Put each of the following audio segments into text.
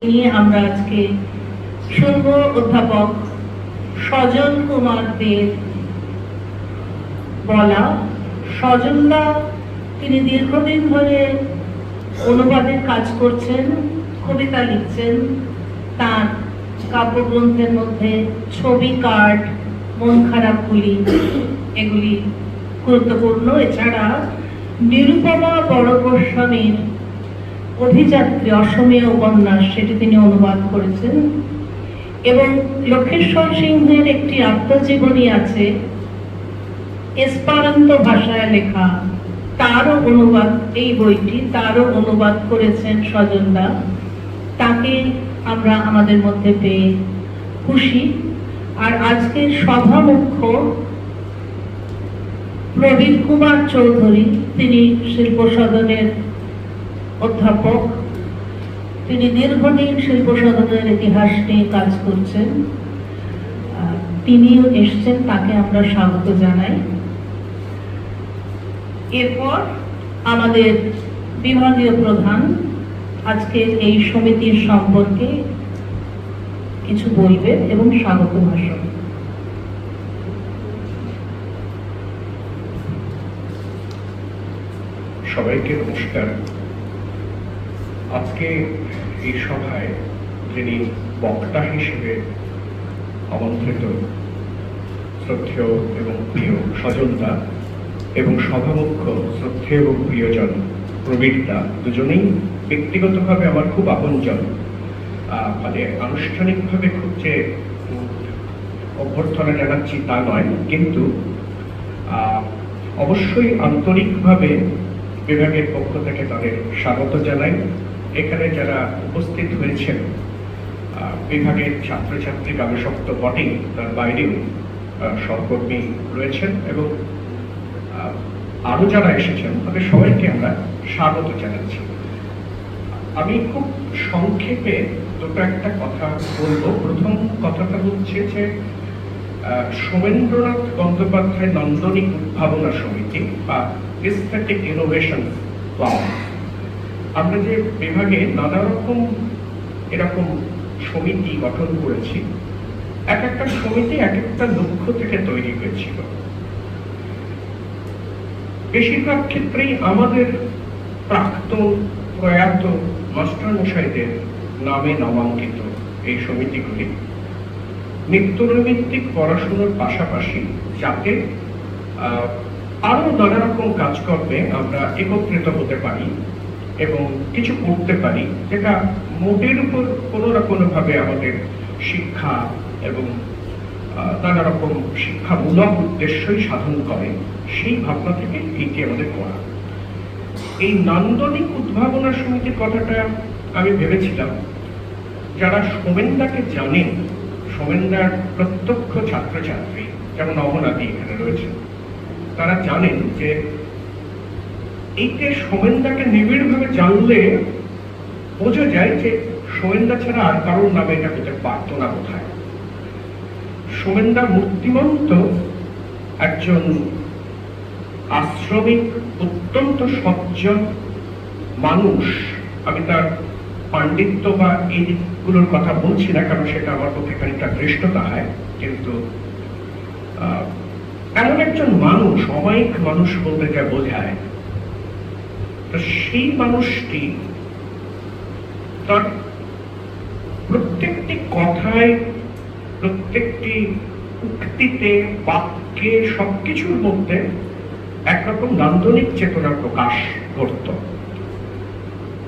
নিয়ে আমরা আজকে শুনব অধ্যাপক সজন কুমার দের বলা। সজনদা তিনি দীর্ঘদিন ধরে অনুবাদের কাজ করছেন, কবিতা লিখছেন। তার কাব্যগ্রন্থের মধ্যে ছবি, কার্ড, মন খারাপগুলি এগুলি গুরুত্বপূর্ণ। এছাড়া নিরুপমা বড় গোস্বামীর অভিযাত্রী অসমীয়া উপন্যাস, সেটি তিনি অনুবাদ করেছেন। এবং লক্ষেশ্বর সিংহের একটি আত্মজীবনী আছে এসপারান্ত ভাষায় লেখা, তারও অনুবাদ, এই বইটি তারও অনুবাদ করেছেন সজনদা। তাকে আমরা আমাদের মধ্যে পেয়ে খুশি। আর আজকের সভা মুখ্য প্রবীর কুমার চৌধুরী, তিনি শিল্প সদনের অধ্যাপক। তিনি দীর্ঘদিন শিল্প সদনের ইতিহাস নিয়ে কাজ করছেন। তিনিও এসছেন, তাকে আমরা স্বাগত জানাই। এরপর আমাদের বিভাগীয় প্রধান আজকের এই সমিতির সম্পর্কে কিছু বলবেন এবং স্বাগত ভাষণ। সবাইকে নমস্কার। আজকে এই সভায় যিনি বক্তা হিসেবে আমন্ত্রিত, শ্রদ্ধেয় এবং প্রিয় সজনদা, এবং সভামুখ্য শ্রদ্ধেয় এবং প্রিয়জন প্রবীরদা, দুজনেই ব্যক্তিগতভাবে আমার খুব আপনজন। মানে আনুষ্ঠানিকভাবে খুব যে অভ্যর্থনা জানাচ্ছি তা নয়, কিন্তু অবশ্যই আন্তরিকভাবে বিভাগের পক্ষ থেকে তাদের স্বাগত জানাই। এখানে যারা উপস্থিত হয়েছেন বিভাগের ছাত্রছাত্রী গবেষক তো বটেই, তার বাইরেও সহকর্মী রয়েছেন এবং আরো যারা এসেছেন তাদের সবাইকে আমরা স্বাগত জানাচ্ছি। আমি খুব সংক্ষেপে দুটো একটা কথা বলবো। প্রথম কথাটা হচ্ছে যে সোমেন্দ্রনাথ বন্দ্যোপাধ্যায় নান্দনিক উদ্ভাবনা সমিতি বা এস্থেটিক ইনোভেশন ক্লাব, আমরা যে বিভাগে নানা রকম এরকম সমিতি গঠন করেছি, এক একটা সমিতি এক একটা লক্ষ্য থেকে তৈরি হয়েছিল। বেশিরভাগ ক্ষেত্রেই আমাদের প্রাক্তন প্রয়াত মাস্টারমশাইদের নামে নামাঙ্কিত এই সমিতিগুলি নিত্যনৈমিত্তিক পড়াশোনার পাশাপাশি যাতে আরো নানা রকম কাজকর্মে আমরা একত্রিত হতে পারি এবং কিছু করতে পারি, যেটা মোটের উপর কোনো না কোনো ভাবে আমাদের শিক্ষা এবং নানা রকম শিক্ষামূলক উদ্দেশ্যই সাধন করে, সেই ভাবনা থেকে এইটি আমাদের করা। এই নান্দনিক উদ্ভাবনা সমিতির কথাটা আমি ভেবেছিলাম, যারা সোমেনদাকে জানেন, সোমেনদার প্রত্যক্ষ ছাত্রছাত্রী যেমন অবনাদি এখানে রয়েছে, তারা জানেন যে এইকে সোমেনদাকে নিবিড়ভাবে জানলে বোঝা যায় যে সোমেনদা ছাড়া আর কারোর নামে এটা হতে পারত না কোথায়। সোমেনদা মূর্তিমন্ত একজন আশ্রমিক, অত্যন্ত সজ্জন মানুষ। আমি তার পাণ্ডিত্য বা এই দিকগুলোর কথা বলছি না, কারণ সেটা আমার পক্ষে খানিকটা দৃষ্টতা হয়, কিন্তু এমন একজন মানুষ, অমায়িক মানুষ বলতে যা বোঝায়, তো সেই মানুষটি তার প্রত্যেকটি কথায়, প্রত্যেকটি উক্তিতে, বাক্যে, সবকিছুর মধ্যে একরকম নান্দনিক চেতনা প্রকাশ করত।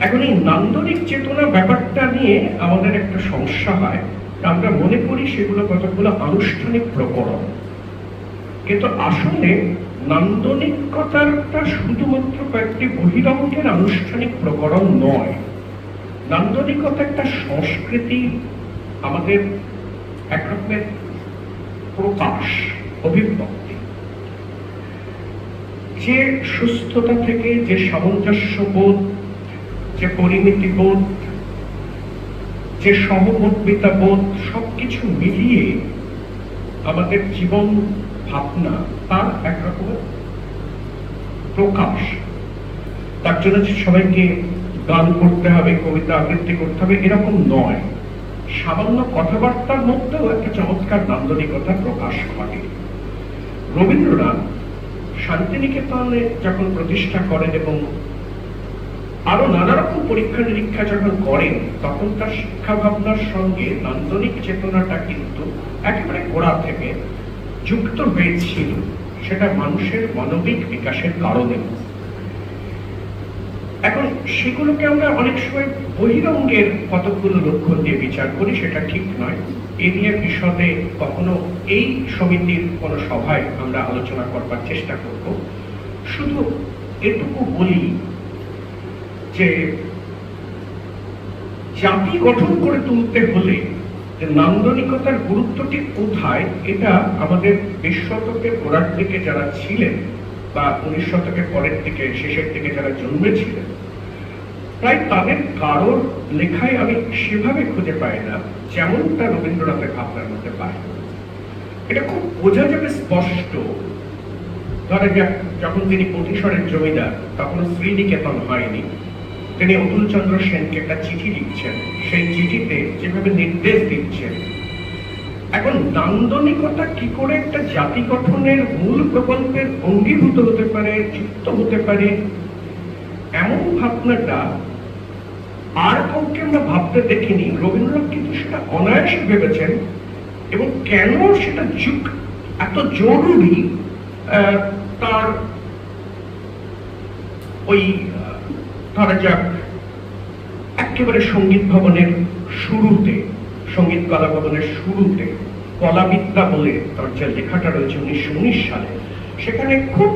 এখন এই নান্দনিক চেতনা ব্যাপারটা নিয়ে আমাদের একটা সমস্যা হয়, আমরা মনে করি সেগুলো কতগুলো আনুষ্ঠানিক প্রকরণ, কিন্তু আসলে নান্দনিকতাটা শুধুমাত্র কয়েকটি বহিরঙ্গের আনুষ্ঠানিক প্রকরণ নয়। নান্দনিকতা একটা সংস্কৃতি, আমাদের একরকমের প্রকাশ, অভিব্যক্তি, যে সুস্থতা থেকে, যে সামঞ্জস্য বোধ, যে পরিমিতি বোধ, যে সহমর্মিতা বোধ, সবকিছু মিলিয়ে আমাদের জীবন ভাবনা, তার একরকমের প্রকাশ। তার জন্য সবাইকে গান করতে হবে, কবিতা আবৃত্তি করতে হবে, এরকম নয়। সামান্য কথাবার্তার মধ্যেও একটা চমৎকার নান্দনিকতা প্রকাশ ঘটে। রবীন্দ্রনাথ শান্তিনিকেতনে যখন প্রতিষ্ঠা করেন এবং আরো নানা রকম পরীক্ষা নিরীক্ষা যখন করেন, তখন তার শিক্ষা ভাবনার সঙ্গে নান্দনিক চেতনাটা কিন্তু একেবারে গোড়া থেকে যুক্ত হয়েছিল। সেটা মানুষের মানবিক বিকাশের কারণে। এখন সেগুলোকে আমরা অনেক সময় বহিরঙ্গের কতগুলো লক্ষণ দিয়ে বিচার করি, সেটা ঠিক নয়। এ নিয়ে বিশদে কখনো এই সমিতির কোন সভায় আমরা আলোচনা করবার চেষ্টা করব। শুধু এটুকু বলি যে জাতি গঠন করে তুলতে হলে যে নান্দনিকতার গুরুত্বটি কোথায়, এটা আমাদের 20 শতকের গোড়ার দিকে যারা ছিলেন বা 19 শতকের পরের দিকে শেষের দিকে যারা জন্মেছিলেন, প্রায় তাদের কারোর লেখায় আমি সেভাবে খুঁজে পাই না যেমনটা রবীন্দ্রনাথের ভাবনার মধ্যে পাই। এটা খুব বোঝা যাবে স্পষ্ট। ধরা যাক, যখন তিনি পথিসরের জমিদার, তখন শ্রীনিকেতন হয়নি, তিনি অতুল চন্দ্র সেনকে একটা চিঠি লিখছেন, সেই চিঠিতে যেভাবে নির্দেশ দিচ্ছেন। এখন নান্দনিকতা কি করে একটা জাতি গঠনের মূল প্রকল্পের অঙ্গীভূত হতে পারে, যুক্ত হতে পারে, এমন ভাবনাটা আর কাউকে আমরা ভাবতে দেখিনি। রবীন্দ্রনাথ কিন্তু সেটা অনায়াসে ভেবেছেন, এবং কেন সেটা এত জরুরি, তার ওই ধরা যাক একেবারে সঙ্গীত ভবনের শুরুতে, সঙ্গীত কলা ভবনের শুরুতে কলাবিদ্যা বলে তার যে লেখাটা রয়েছে 1919 সালে, সেখানে খুব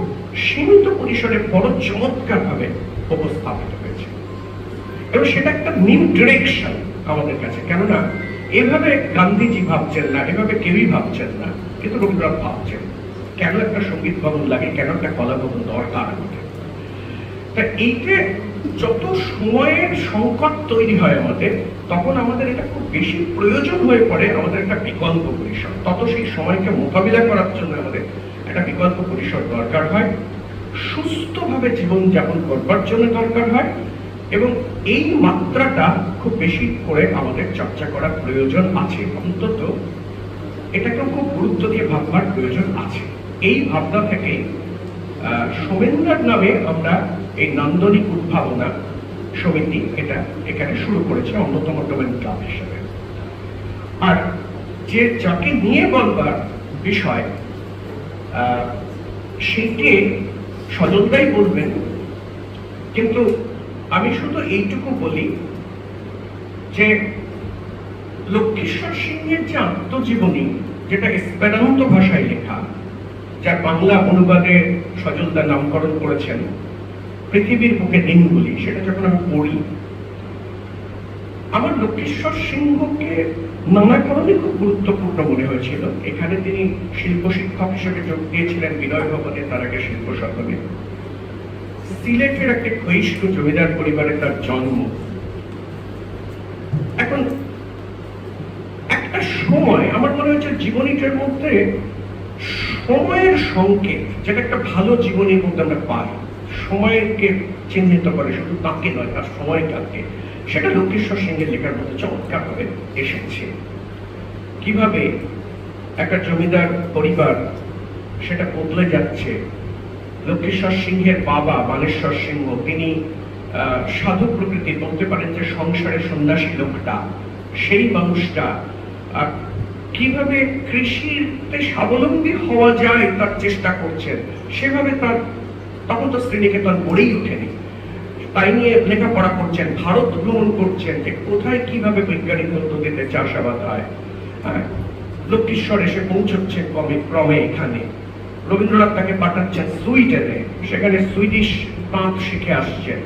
সীমিত পরিসরে বড় চমৎকার ভাবে উপস্থাপিত হয়েছে। এবং সেটা একটা নিউ ডিরেকশন আমাদের কাছে। কেননা এভাবে গান্ধীজি ভাবছেন না, এভাবে কেউই ভাবছেন না, কিন্তু রবীন্দ্রনাথ ভাবছেন কেন একটা সঙ্গীত ভবন লাগে, কেন একটা কলা ভবন দরকার আমাদের। তা এইটা যত সময়ের সংকট তৈরি হয় আমাদের, তখন আমাদের এটা খুব বেশি প্রয়োজন হয়ে পড়ে আমাদের একটা বিকল্প পরিসর। তত সেই সময়কে মোকাবিলা করার জন্য আমাদের একটা বিকল্প পরিসর দরকার হয়, সুস্থভাবে জীবন যাপন করবার জন্য দরকার হয়, এবং এই মাত্রাটা খুব বেশি করে আমাদের চর্চা করার প্রয়োজন আছে। অন্তত এটাকেও খুব গুরুত্ব দিয়ে ভাববার প্রয়োজন আছে। এই ভাবনা থেকে সোমেন্দ্রার নামে আমরা এই নান্দনিক উদ্ভাবনা সমিতি এটা এখানে শুরু করেছে অন্যতম ডোমেন ক্লাব হিসেবে। আর যে যাকে নিয়ে বলবার বিষয়, সেটি সজলদাই বলবেন, কিন্তু আমি শুধু এইটুকু বলি যে লক্ষ্মীশ্বর সিংহের যে আত্মজীবনী, যেটা এসপেরান্তো ভাষায় লেখা, যার বাংলা অনুবাদে সজলদা নামকরণ করেছেন পৃথিবীর বুকে দিনগুলি, সেটা যখন আমি পড়ি, আমার লক্ষ্মীশ্বর সিংহকে নানা কারণে খুব গুরুত্বপূর্ণ মনে হয়েছিল। এখানে তিনি শিল্প শিক্ষক হিসেবে যোগ দিয়েছিলেন বিনয় ভবনে, তার আগে শিল্প সদনে। সিলেটের একটা ক্ষয়িষ্ণু জমিদার পরিবারে তার জন্ম। এখন একটা সময় আমার মনে হচ্ছে জীবনীটার মধ্যে সময়ের সংকেত, যেটা একটা ভালো জীবনীর মধ্যে আমরা পাই, সময়কে চিহ্নিত করে, শুধু তাকে নয়, তার সময়টাকে, সেটা লক্ষ্মীশ্বর সিংহের লেখার মধ্যে চমৎকার ভাবে এসেছে। কিভাবে একটা জমিদার পরিবার সেটা বদলে যাচ্ছে। লক্ষ্মীশ্বর সিংহের বাবা বানেশ্বর সিংহ, তিনি সাধু প্রকৃতি, বলতে পারেন যে সংসারে সন্ন্যাসী লোকটা, সেই মানুষটা কিভাবে কৃষিতে স্বাবলম্বী হওয়া যায় তার চেষ্টা করছেন। সেভাবে তার তখন তো শ্রীনিকেতন গড়েই ওঠেনি, তাই নিয়ে লেখাপড়া করছেন, ভারত ভ্রমণ করছেন, যে কোথায় কিভাবে বৈজ্ঞানিক পদ্ধতিতে চাষাবাদ হয়। লক্ষ্মীশ্বর এসে পৌঁছচ্ছেন ক্রমে এখানে। রবীন্দ্রনাথ তাকে পাঠাচ্ছেন সুইডেনে, সেখানে সুইডিশ তাঁত শিখে আসছেন।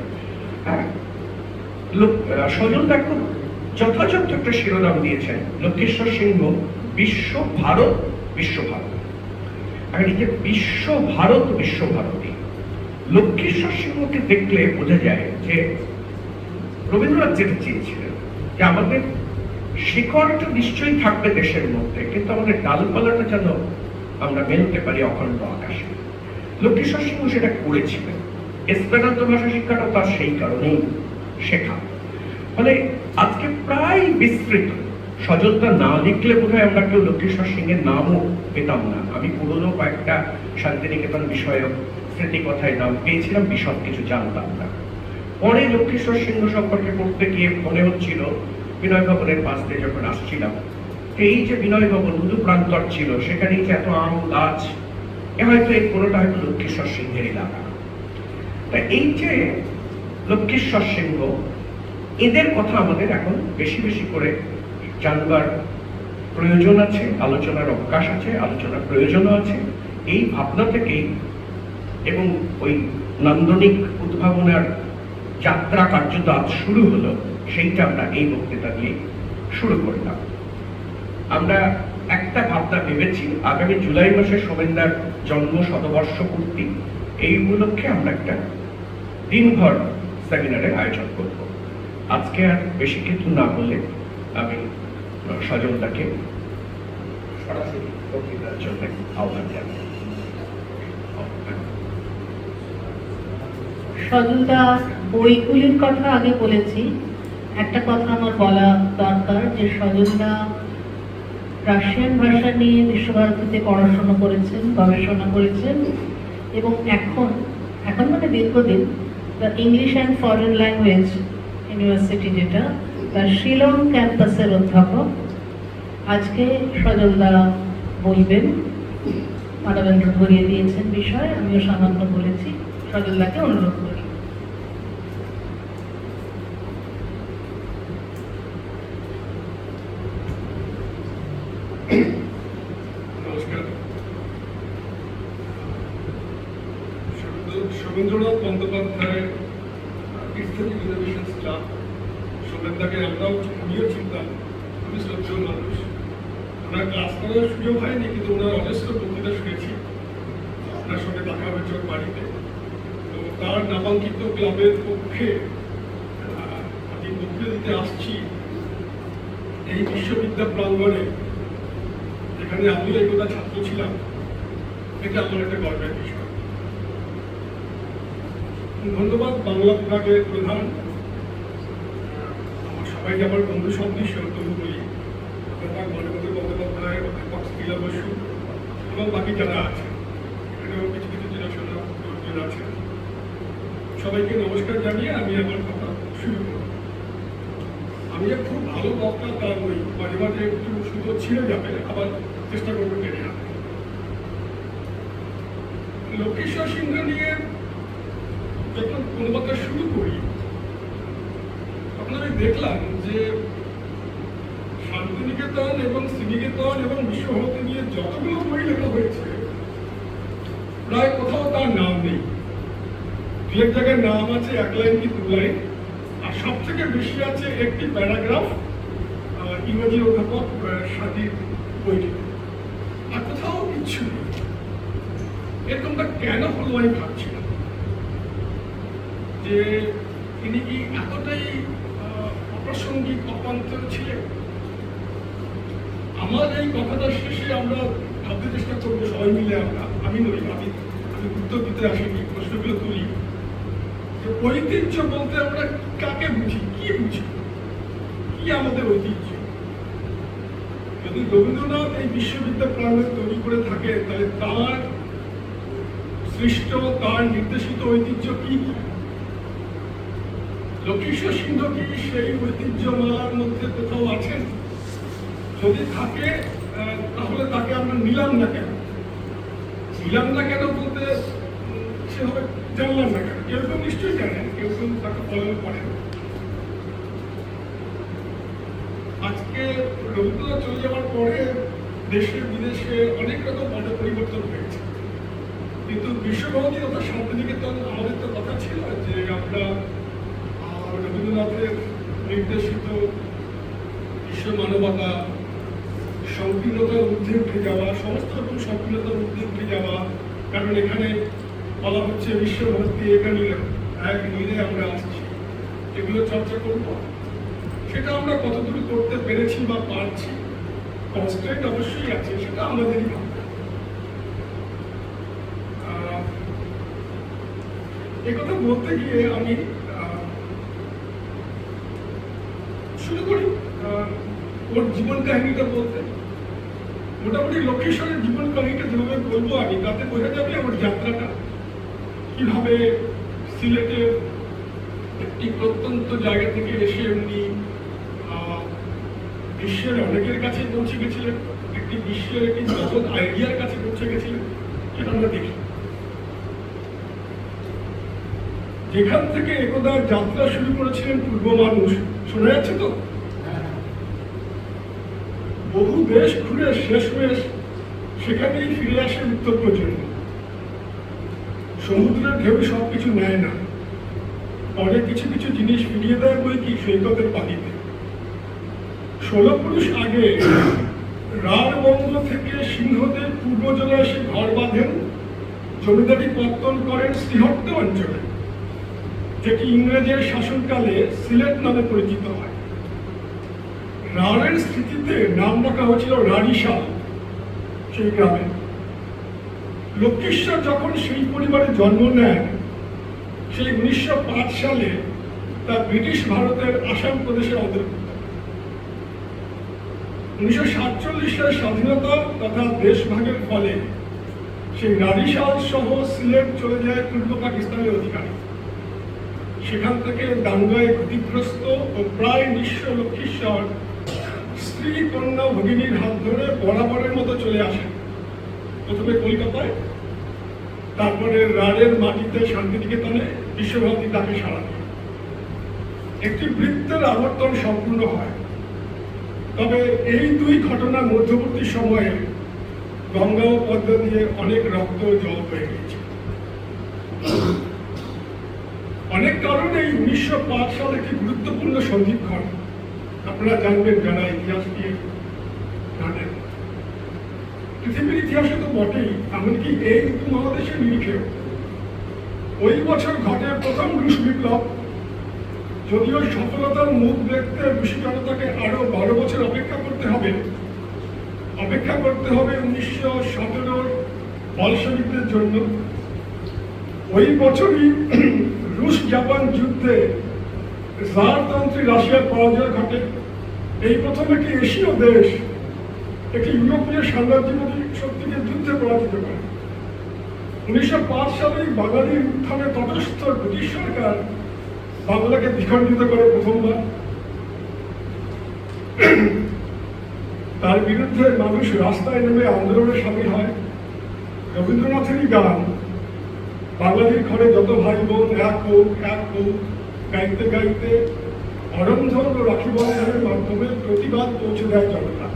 সজলদা খুব যথাযথ একটা শিরোনাম দিয়েছেন, লক্ষ্মীশ্বর সিংহ বিশ্ব ভারত বিশ্বভারত। এখন এই যে বিশ্ব ভারত বিশ্বভারতী, লক্ষ্মীশ্বর সিংহকে দেখলে বোঝা যায় যে রবীন্দ্রনাথ যেটা চেয়েছিলেন যে আমাদের শিকড়টা নিশ্চয়ই থাকবে দেশের মধ্যে, কিন্তু আমাদের ডালপালাটা যেন আমরা মেলতে পারি অখণ্ড আকাশে। লক্ষ্মীশ্বর সিংহ সেটা করেছিলেন। এসপেরান্তো ভাষা শিক্ষাটা তার সেই কারণেই শেখা। ফলে আজকে প্রায় বিস্তৃত, সজলটা না লিখলে বোধহয় আমরা কেউ লক্ষ্মীশ্বর সিংহের নামও পেতাম না। আমি পুরনো কয়েকটা শান্তিনিকেতন বিষয়ক স্মৃতিকথায় নাম পেয়েছিলাম, বিশদ কিছু জানতাম না। পরে লক্ষ্মীশ্বর সিংহ সম্পর্কে পড়তে গিয়ে মনে হচ্ছিল, বিনয় ভবনের পাশ দিয়ে যখন আসছিলাম, এই যে বিনয় ভবন মধু প্রান্তর ছিল, সেখানেই যে এত আম গাছ, হয়তো এই কোনোটা হয়তো লক্ষ্মীশ্বর সিংহের এলাকা। তা এই যে লক্ষ্মীশ্বর সিংহ, এদের কথা আমাদের এখন বেশি বেশি করে জানবার প্রয়োজন আছে, আলোচনার অবকাশ আছে, আলোচনার প্রয়োজনও আছে। এই ভাবনা থেকেই এবং ওই নান্দনিক উদ্ভাবনার যাত্রা কার্যত আজ শুরু হলো, সেইটা আমরা এই বক্তৃতা দিয়ে শুরু করলাম। আমরা একটা ভাবনা ভেবেছি, আগামী জুলাই মাসে সোমেনদার জন্ম শতবর্ষ পূর্তি, এই উপলক্ষে আমরা একটা দিনভর সেমিনারের আয়োজন করব। আজকে আর বেশি কিছু না বলে আমি সজলদাকে সরাসরি বক্তৃতার জন্য আহ্বান জানাই। সজলদা বইগুলির কথা আগে বলেছি, একটা কথা আমার বলা দরকার যে সজলদা রাশিয়ান ভাষা নিয়ে বিশ্বভারতীতে পড়াশোনা করেছেন, গবেষণা করেছেন, এবং এখন মানে দীর্ঘদিন the English and foreign language university, যেটা তার শিলং ক্যাম্পাসের অধ্যাপক। আজকে সজলদা বলবেন, মানবেন্দ্র ধরিয়ে দিয়েছেন বিষয়, আমিও সামান্য বলেছি। সজলদাকে অনুরোধ করি। নমস্কার। শরীন্দ্রনাথ বন্দ্যোপাধ্যায়ের ইসলামিক ইনোভেশন ক্লাব, সোমেনদাকে আমিও চিনতাম, খুবই শ্রদ্ধেয় মানুষ। ওনার ক্লাস করার সুযোগ হয়নি, কিন্তু ওনার অজস্র বক্তৃতা শুনেছি। আপনার সঙ্গে দেখা হয়েছে ওর বাড়িতে। তো তার নামাঙ্কিত ক্লাবের পক্ষে আমি বক্তৃতা দিতে আসছি এই বিশ্ববিদ্যা প্রাঙ্গণে, যেখানে আমিও একদা ছাত্র ছিলাম। এটা আমার একটা গর্বের বিষয়। ধন্যবাদ বাংলা বিভাগের প্রধান, আমার সবাইকে আমার বন্ধু সদৃশ্য তবু বলি, অধ্যাপক মানবেন্দ্র বন্দ্যোপাধ্যায়, অধ্যাপক লীলা বসু এবং বাকি যারা আছে, এখানেও কিছু কিছু চেনাশোনা লোকজন আছে। সবাইকে নমস্কার জানিয়ে আমি আমার কথা শুরু করব। আমি যে খুব ভালো বক্তা তা নই, মাঝে মাঝে একটু সুযোগ ছিঁড়ে যাবে, আবার চেষ্টা করবো টেনে আনতে। লক্ষ্মীশ্বর সিংহ নিয়ে যখন কোনো কথা শুরু করি, তখন আমি দেখলাম যে শান্তিনিকেতন এবং শ্রীনিকেতন এবং বিশ্বভারতী নিয়ে যতগুলো বই লেখা হয়েছে, প্রায় কোথাও তার নাম নেই। দু এক জায়গায় নাম আছে, এক লাইন কি দু লাইন, আর সব থেকে বেশি আছে একটি প্যারাগ্রাফ ইংরেজি অধ্যাপক স্বাধীন বইটি, আর কোথাও কিচ্ছু নেই। এরকমটা কেন হলো আমি ভাবছিলাম, যে তিনি কি এতটাই অপ্রাসঙ্গিক, অপান্তর ছিলেন? আমার এই কথাটা শেষে আমরা ভাবতে চেষ্টা করবো সবাই মিলে। আমি উত্তর দিতে আসিনি, প্রশ্নগুলো তুলি। ঐতিহ্য বলতে আমরা কাকে বুঝি, কি বুঝি, কি আমাদের ঐতিহ্য? যদি রবীন্দ্রনাথ এই বিশ্ববিদ্যা প্রাঙ্গণ তৈরি করে থাকে, তাহলে তার সৃষ্ট, তার নির্দেশিত ঐতিহ্য কি? লক্ষ্মীশ্বর সিংহ কি সেই ঐতিহ্যমালার মধ্যে কোথাও আছেন? যদি থাকে, তাহলে তাকে আমরা নিলাম না কেন? নিলাম না কেন বলতে সে হবে জানলাম না কেন? কেউ কেউ নিশ্চয়ই জানেন, কেউ কেউ তাকে ফলো করেন। আজকে রবীন্দ্রনাথ চলে যাওয়ার পরে দেশে বিদেশে অনেক রকম পট পরিবর্তন হয়েছে, কিন্তু বিশ্বভারতী তথা শান্তিনিকেতন আমাদের তো কথা ছিল যে আমরা রবীন্দ্রনাথের নির্দেশিত বিশ্ব মানবতা, সংকীর্ণতার ঊর্ধ্বে উঠে যাওয়া, সমস্ত রকম সংকীর্ণতার ঊর্ধ্বে উঠে যাওয়া, কারণ এখানে বলা হচ্ছে বিশ্বভারতী এখানে এক মিলে আমরা আসছি, এগুলো চর্চা করব। সেটা আমরা কতদূর করতে পেরেছি বা পারছি, কনস্ট্যান্ট অবশ্যই আছে, সেটা আমাদেরই ভাবনা। একথা বলতে গিয়ে আমি ওর জীবন কাহিনীটা বলতে। মোটামুটি লক্ষ্মীশ্বরের জীবন কাহিনীটা যেভাবে বলবো আমি, তাতে বোঝা যাবে আমার যাত্রাটা কিভাবে সিলেটের একটি প্রত্যন্ত জায়গা থেকে এসে উনি বিশ্বের অনেকের কাছে পৌঁছে গেছিলেন, একটি বিশ্বের একটি জগৎ আইডিয়ার কাছে পৌঁছে গেছিলেন। এটা আমরা দেখি যেখান থেকে একদা যাত্রা শুরু করেছিলেন পূর্ব মানুষ, শোনা যাচ্ছে তো? বহু দেশ ঘুরে শেষ হয়ে সেখানেই ফিরে আসে উত্তর প্রজন্ম। সমুদ্রের ঢেউ সবকিছু নেয় না, পরে কিছু কিছু জিনিস ফিরিয়ে দেয় বই কি সৈকতের পানিতে। 16 পুরুষ আগে রাঢ়বঙ্গ থেকে সিংহদের পূর্বজরা এসে ঘর বাঁধেন, জমিদারি পত্তন করেন শ্রীহট্ট অঞ্চলে, যেটি ইংরেজের শাসনকালে সিলেট নামে পরিচিত হয়। রাঢ়ের স্মৃতিতে নাম রাখা হয়েছিল রাঢ়ীশাল সেই গ্রামে। লক্ষ্মীশ্বর যখন সেই পরিবারে জন্ম নেন, সেই 1905 সালে তা ব্রিটিশ ভারতের আসাম প্রদেশের অন্তর্ভুক্ত। 1947 সালের স্বাধীনতা তথা দেশভাগের ফলে সেই রাঢ়ীশাল সহ সিলেট চলে যায় পূর্ব পাকিস্তানের অধিকারে। সেখান থেকে দাঙ্গায় ক্ষতিগ্রস্ত ও প্রায় নিঃস্ব লক্ষ্মীশ্বর স্ত্রী কন্যা ভগিনীর হাত ধরে বরাবরের মতো চলে আসেন প্রথমে কলকাতায়, তারপরে রাঢ়ের মাটিতে শান্তিনিকেতনে বিশ্বভারতী তাকে সাড়া দেয়। একটি বৃত্তের আবর্তন সম্পূর্ণ হয়। তবে এই দুই ঘটনার মধ্যবর্তী সময়ে গঙ্গা ও পদ্মা দিয়ে অনেক রক্ত জল হয়ে গেছে। অনেক কারণে এই 1905 সাল একটি গুরুত্বপূর্ণ সন্ধিক্ষণ, আপনারা জানবেন যারা ইতিহাস নিয়ে জানেন। পৃথিবীর ইতিহাসে তো বটেই, এমনকি এই উপমহাদেশের নিরিখেও। ওই বছর ঘটে প্রথম রুশ বিপ্লব। যদিও সফলতার মুখ দেখতে রুশি জনতাকে আরো 12 বছর অপেক্ষা করতে হবে 1917 বলশেভিকদের জন্য। ওই বছরই রুশ জাপান যুদ্ধে জারতন্ত্রী রাশিয়ার পরাজয় ঘটে। এই প্রথম একটি এশীয় দেশ একটি ইউরোপীয় সাম্রাজ্যবাদী শক্তিকে যুদ্ধে পরাজিত করে। 1905 সালে বাঙালির উত্থানে তটস্থ ব্রিটিশ সরকার বাংলাকে দ্বিখণ্ডিত করে প্রথমবার। তার বিরুদ্ধে মানুষ রাস্তায় নেমে আন্দোলনে সামিল হয়। রবীন্দ্রনাথেরই গান বাঙালির ঘরে যত ভাই বোন এক হোক এক হোক গাইতে গাইতে অরন্ধন ও রাখি বন্ধনের মাধ্যমে প্রতিবাদ পৌঁছে দেয় জনতা।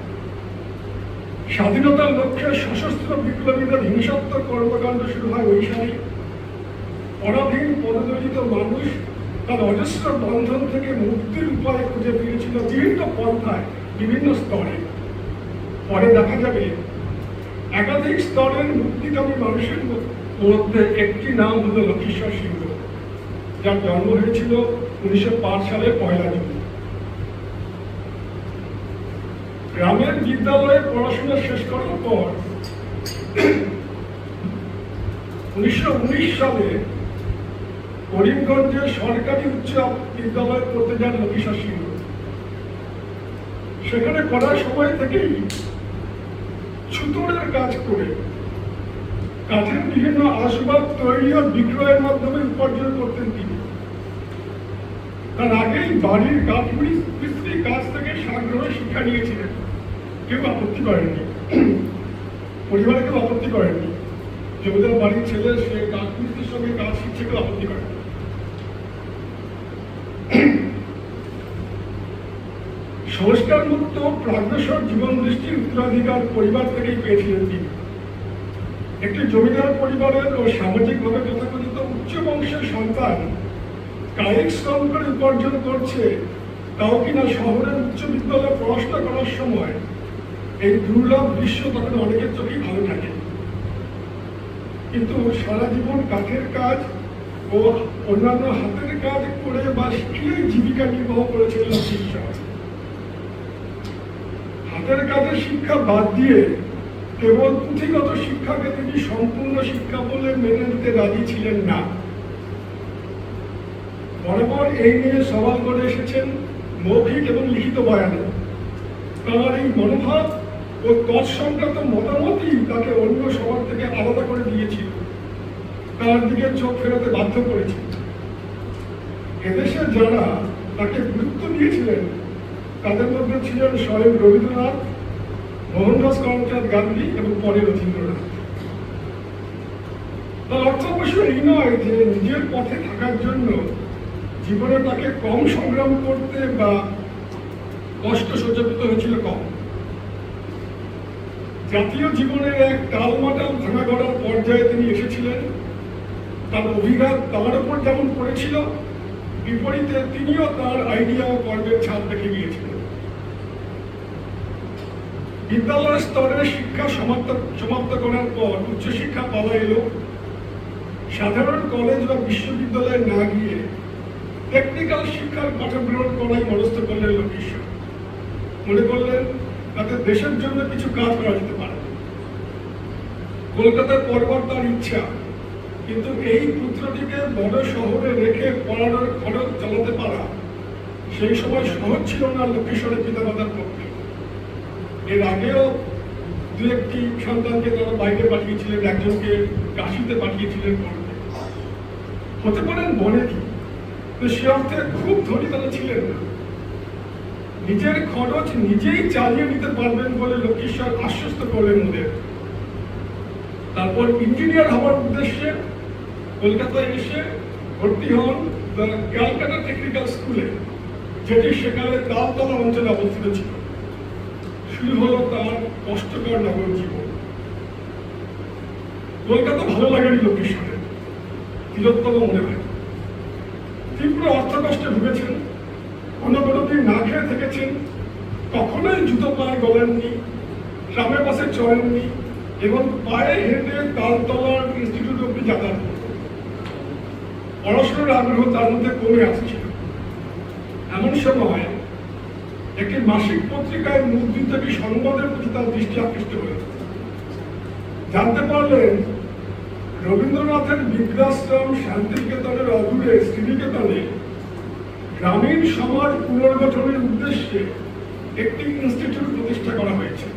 স্বাধীনতার লক্ষ্যে সশস্ত্র বিপ্লবীদের হিংসাত্মক কর্মকাণ্ড শুরু হয় ওই সালে। পরাধীন পদদলিত মানুষ তার অজস্র বন্ধন থেকে মুক্তির উপায় খুঁজে পেয়েছিল বিভিন্ন পন্থায়, বিভিন্ন স্তরে। পরে দেখা যাবে একাধিক স্তরের মুক্তিকামী মানুষের মধ্যে একটি নাম হলো লক্ষ্মীশ্বর সিংহ, যার জন্ম হয়েছিল 1905 সালের 1 জুন। গ্রামের বিদ্যালয়ে পড়াশোনা শেষ করার পর 1919 সালে করিমগঞ্জে সরকারি উচ্চ বিদ্যালয়ে পড়তে যান লক্ষ্মীশ্বর সিংহ। সেখানে পড়ার সময় থেকেই ছুতোরের কাজ করে কাঠের বিভিন্ন আসবাব তৈরি ও বিক্রয়ের মাধ্যমে উপার্জন করতেন তিনি। তার আগেই বাড়ির কাঠ মিস্ত্রির কাছ থেকে সাগ্রহে শিক্ষা নিয়েছিলেন। কেউ আপত্তি করেননি, পরিবারে কেউ আপত্তি করেননি। জমিদার বাড়ির ছেলে সে কাঠ মিস্ত্রির সঙ্গে কাজ শিখছে, কেউ আপত্তি করেন। সংস্কার মুক্ত প্রাগ্রসর জীবন দৃষ্টির উত্তরাধিকার পরিবার থেকেই পেয়েছিলেন তিনি। একটি জমিদার পরিবারের ও সামাজিকভাবে তথাকথিত উচ্চ বংশের সন্তান কায়িক শ্রম করে উপার্জন করছে, তাও কিনা শহরের উচ্চ বিদ্যালয়ে পড়াশোনা করার সময়, এই দুর্লভ দৃশ্য তখন অনেকের চোখেই ভালো থাকে। কিন্তু সারা জীবন কাঠের কাজ ও অন্যান্য হাতের কাজ করে বা শিখিয়েই জীবিকা নির্বাহ করেছিলেন লক্ষ্মীশ্বর। হাতের কাজের শিক্ষা বাদ দিয়ে কেবল পুঁথিগত শিক্ষাকে তিনি সম্পূর্ণ শিক্ষা বলে মেনে নিতে রাজি ছিলেন না। বরাবর এই নিয়ে সওয়াল করে এসেছেন মৌখিক এবং লিখিত বয়ানে। তার এই মনোভাব ও তৎসংক্রান্ত মতামতই তাকে অন্য সবার থেকে আলাদা করে দিয়েছিল, তার দিকে চোখ ফেরাতে বাধ্য করেছিল। এদেশে যারা তাকে গুরুত্ব দিয়েছিলেন তাদের মধ্যে ছিলেন স্বয়ং রবীন্দ্রনাথ, মোহনদাস করমচাঁদ গান্ধী এবং পরে রথীন্দ্রনাথ। তার অর্থ অবশ্য এই নয় যে নিজের পথে থাকার জন্য জীবনে তাকে কম সংগ্রাম করতে বা কষ্ট সহ্য করতে হয়েছিল কম। জাতীয় জীবনের এক টালমাটাল ভাঙা গড়ার পর্যায়ে তিনি এসেছিলেন। তার অভিঘাত তার উপর যেমন পড়েছিল, বিপরীতে তিনিও তার আইডিয়া ও কর্মের ছাপ রেখে গিয়েছিলেন। বিদ্যালয় স্তরে শিক্ষা সমাপ্ত করার পর উচ্চশিক্ষা পাওয়া এলো। সাধারণ কলেজ বা বিশ্ববিদ্যালয়ে না গিয়ে টেকনিক্যাল শিক্ষার পাঠ্য গ্রহণ করাই মনস্থ করলেন লক্ষ্মীশ্বর। মনে করলেন তাতে দেশের জন্য কিছু কাজ করা যেতে পারে। কলকাতার পরবার তার ইচ্ছা, কিন্তু এই পুত্রটিকে বড় শহরে রেখে পড়ানোর খরচ চালাতে পারা সেই সময় সহজ ছিল না লক্ষ্মীশ্বরের পিতামাতার পক্ষে। এর আগেও দু একটি সন্তানকে তারা বাইরে পাঠিয়েছিলেন, একজনকে কাশিতে পাঠিয়েছিলেন পড়তে। হতে পারেন বনেদি, সে অর্থে খুব ধনী তারা ছিলেন না। নিজের খরচ নিজেই চালিয়ে নিতে পারবেন বলে লক্ষ্মীশ্বর আশ্বস্ত করলেন ওদের। তারপর ইঞ্জিনিয়ার হওয়ার উদ্দেশ্যে কলকাতায় এসে ভর্তি হন দ্য ক্যালকাটা টেকনিক্যাল স্কুলে, যেটি সেখানে তালতলা অঞ্চলে অবস্থিত ছিল। শুরু হলো তার কষ্টকর নগর জীবন। কলকাতা ভালো লাগেনি লক্ষ্মীশ্বরের, তিলোত্তম মনে হয়। তীব্র অর্থকষ্টে ভুগেছেন, অনবরতি না খেয়ে থেকেছেন, কখনোই জুতো পায়ে গলেননি, ট্রামে বাসে চড়েননি এবং পায়ে হেঁটে তালতলার ইনস্টিটিউট অব্দি যাতায়াত করতেন। পড়াশোনার আগ্রহ তার মধ্যে কমে আসছিল। এমন সময় একটি মাসিক পত্রিকায় মুদ্রিত একটি সংবাদের প্রতি তার দৃষ্টি আকৃষ্ট হয়েছে। জানতে পারলেন রবীন্দ্রনাথের বৃদ্ধাশ্রম শান্তিনিকেতনের অদূরে শ্রীনিকেতনে গ্রামীণ সমাজ পুনর্গঠনের উদ্দেশ্যে একটি ইনস্টিটিউট প্রতিষ্ঠা করা হয়েছে।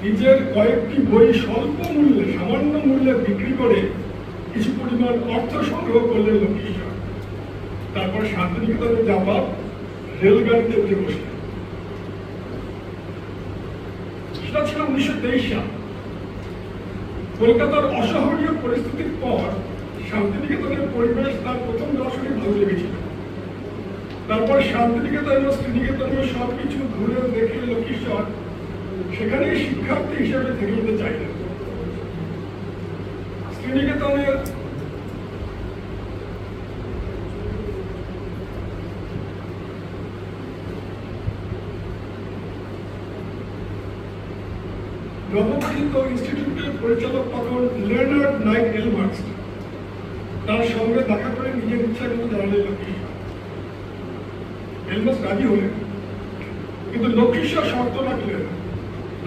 নিজের কয়েকটি বই স্বল্প মূল্যে, সামান্য মূল্যে বিক্রি করে কিছু পরিমাণ অর্থ সংগ্রহ করলেন লক্ষ্মীশ্বর। তারপর শান্তিনিকেতনে যাবার রেলগাড়িতে উঠে বসলেন। সেটা ছিল 1923 সাল। কলকাতার অসহনীয় পরিস্থিতির পর শান্তিনিকেতনের পরিবেশ তার প্রথম দর্শনে ভালো লেগেছিল। তারপর শান্তিনিকেতন এবং শ্রীনিকেতনের সবকিছু ঘুরে দেখে লক্ষ্মীশ্বর সেখানেই শিক্ষার্থী হিসেবে থেকে যেতে চাইলেন। শ্রীনিকেতনের নবগঠিত ইনস্টিটিউটের পরিচালক তখন লেনার্ড নাইট এলমার্স। তার সঙ্গে দেখা করে নিজের ইচ্ছা কিন্তু জানালেন লক্ষ্মীশ্বর। এলমার্স রাজি হলেন, কিন্তু লক্ষ্মীশ্বর শর্ত রাখলেন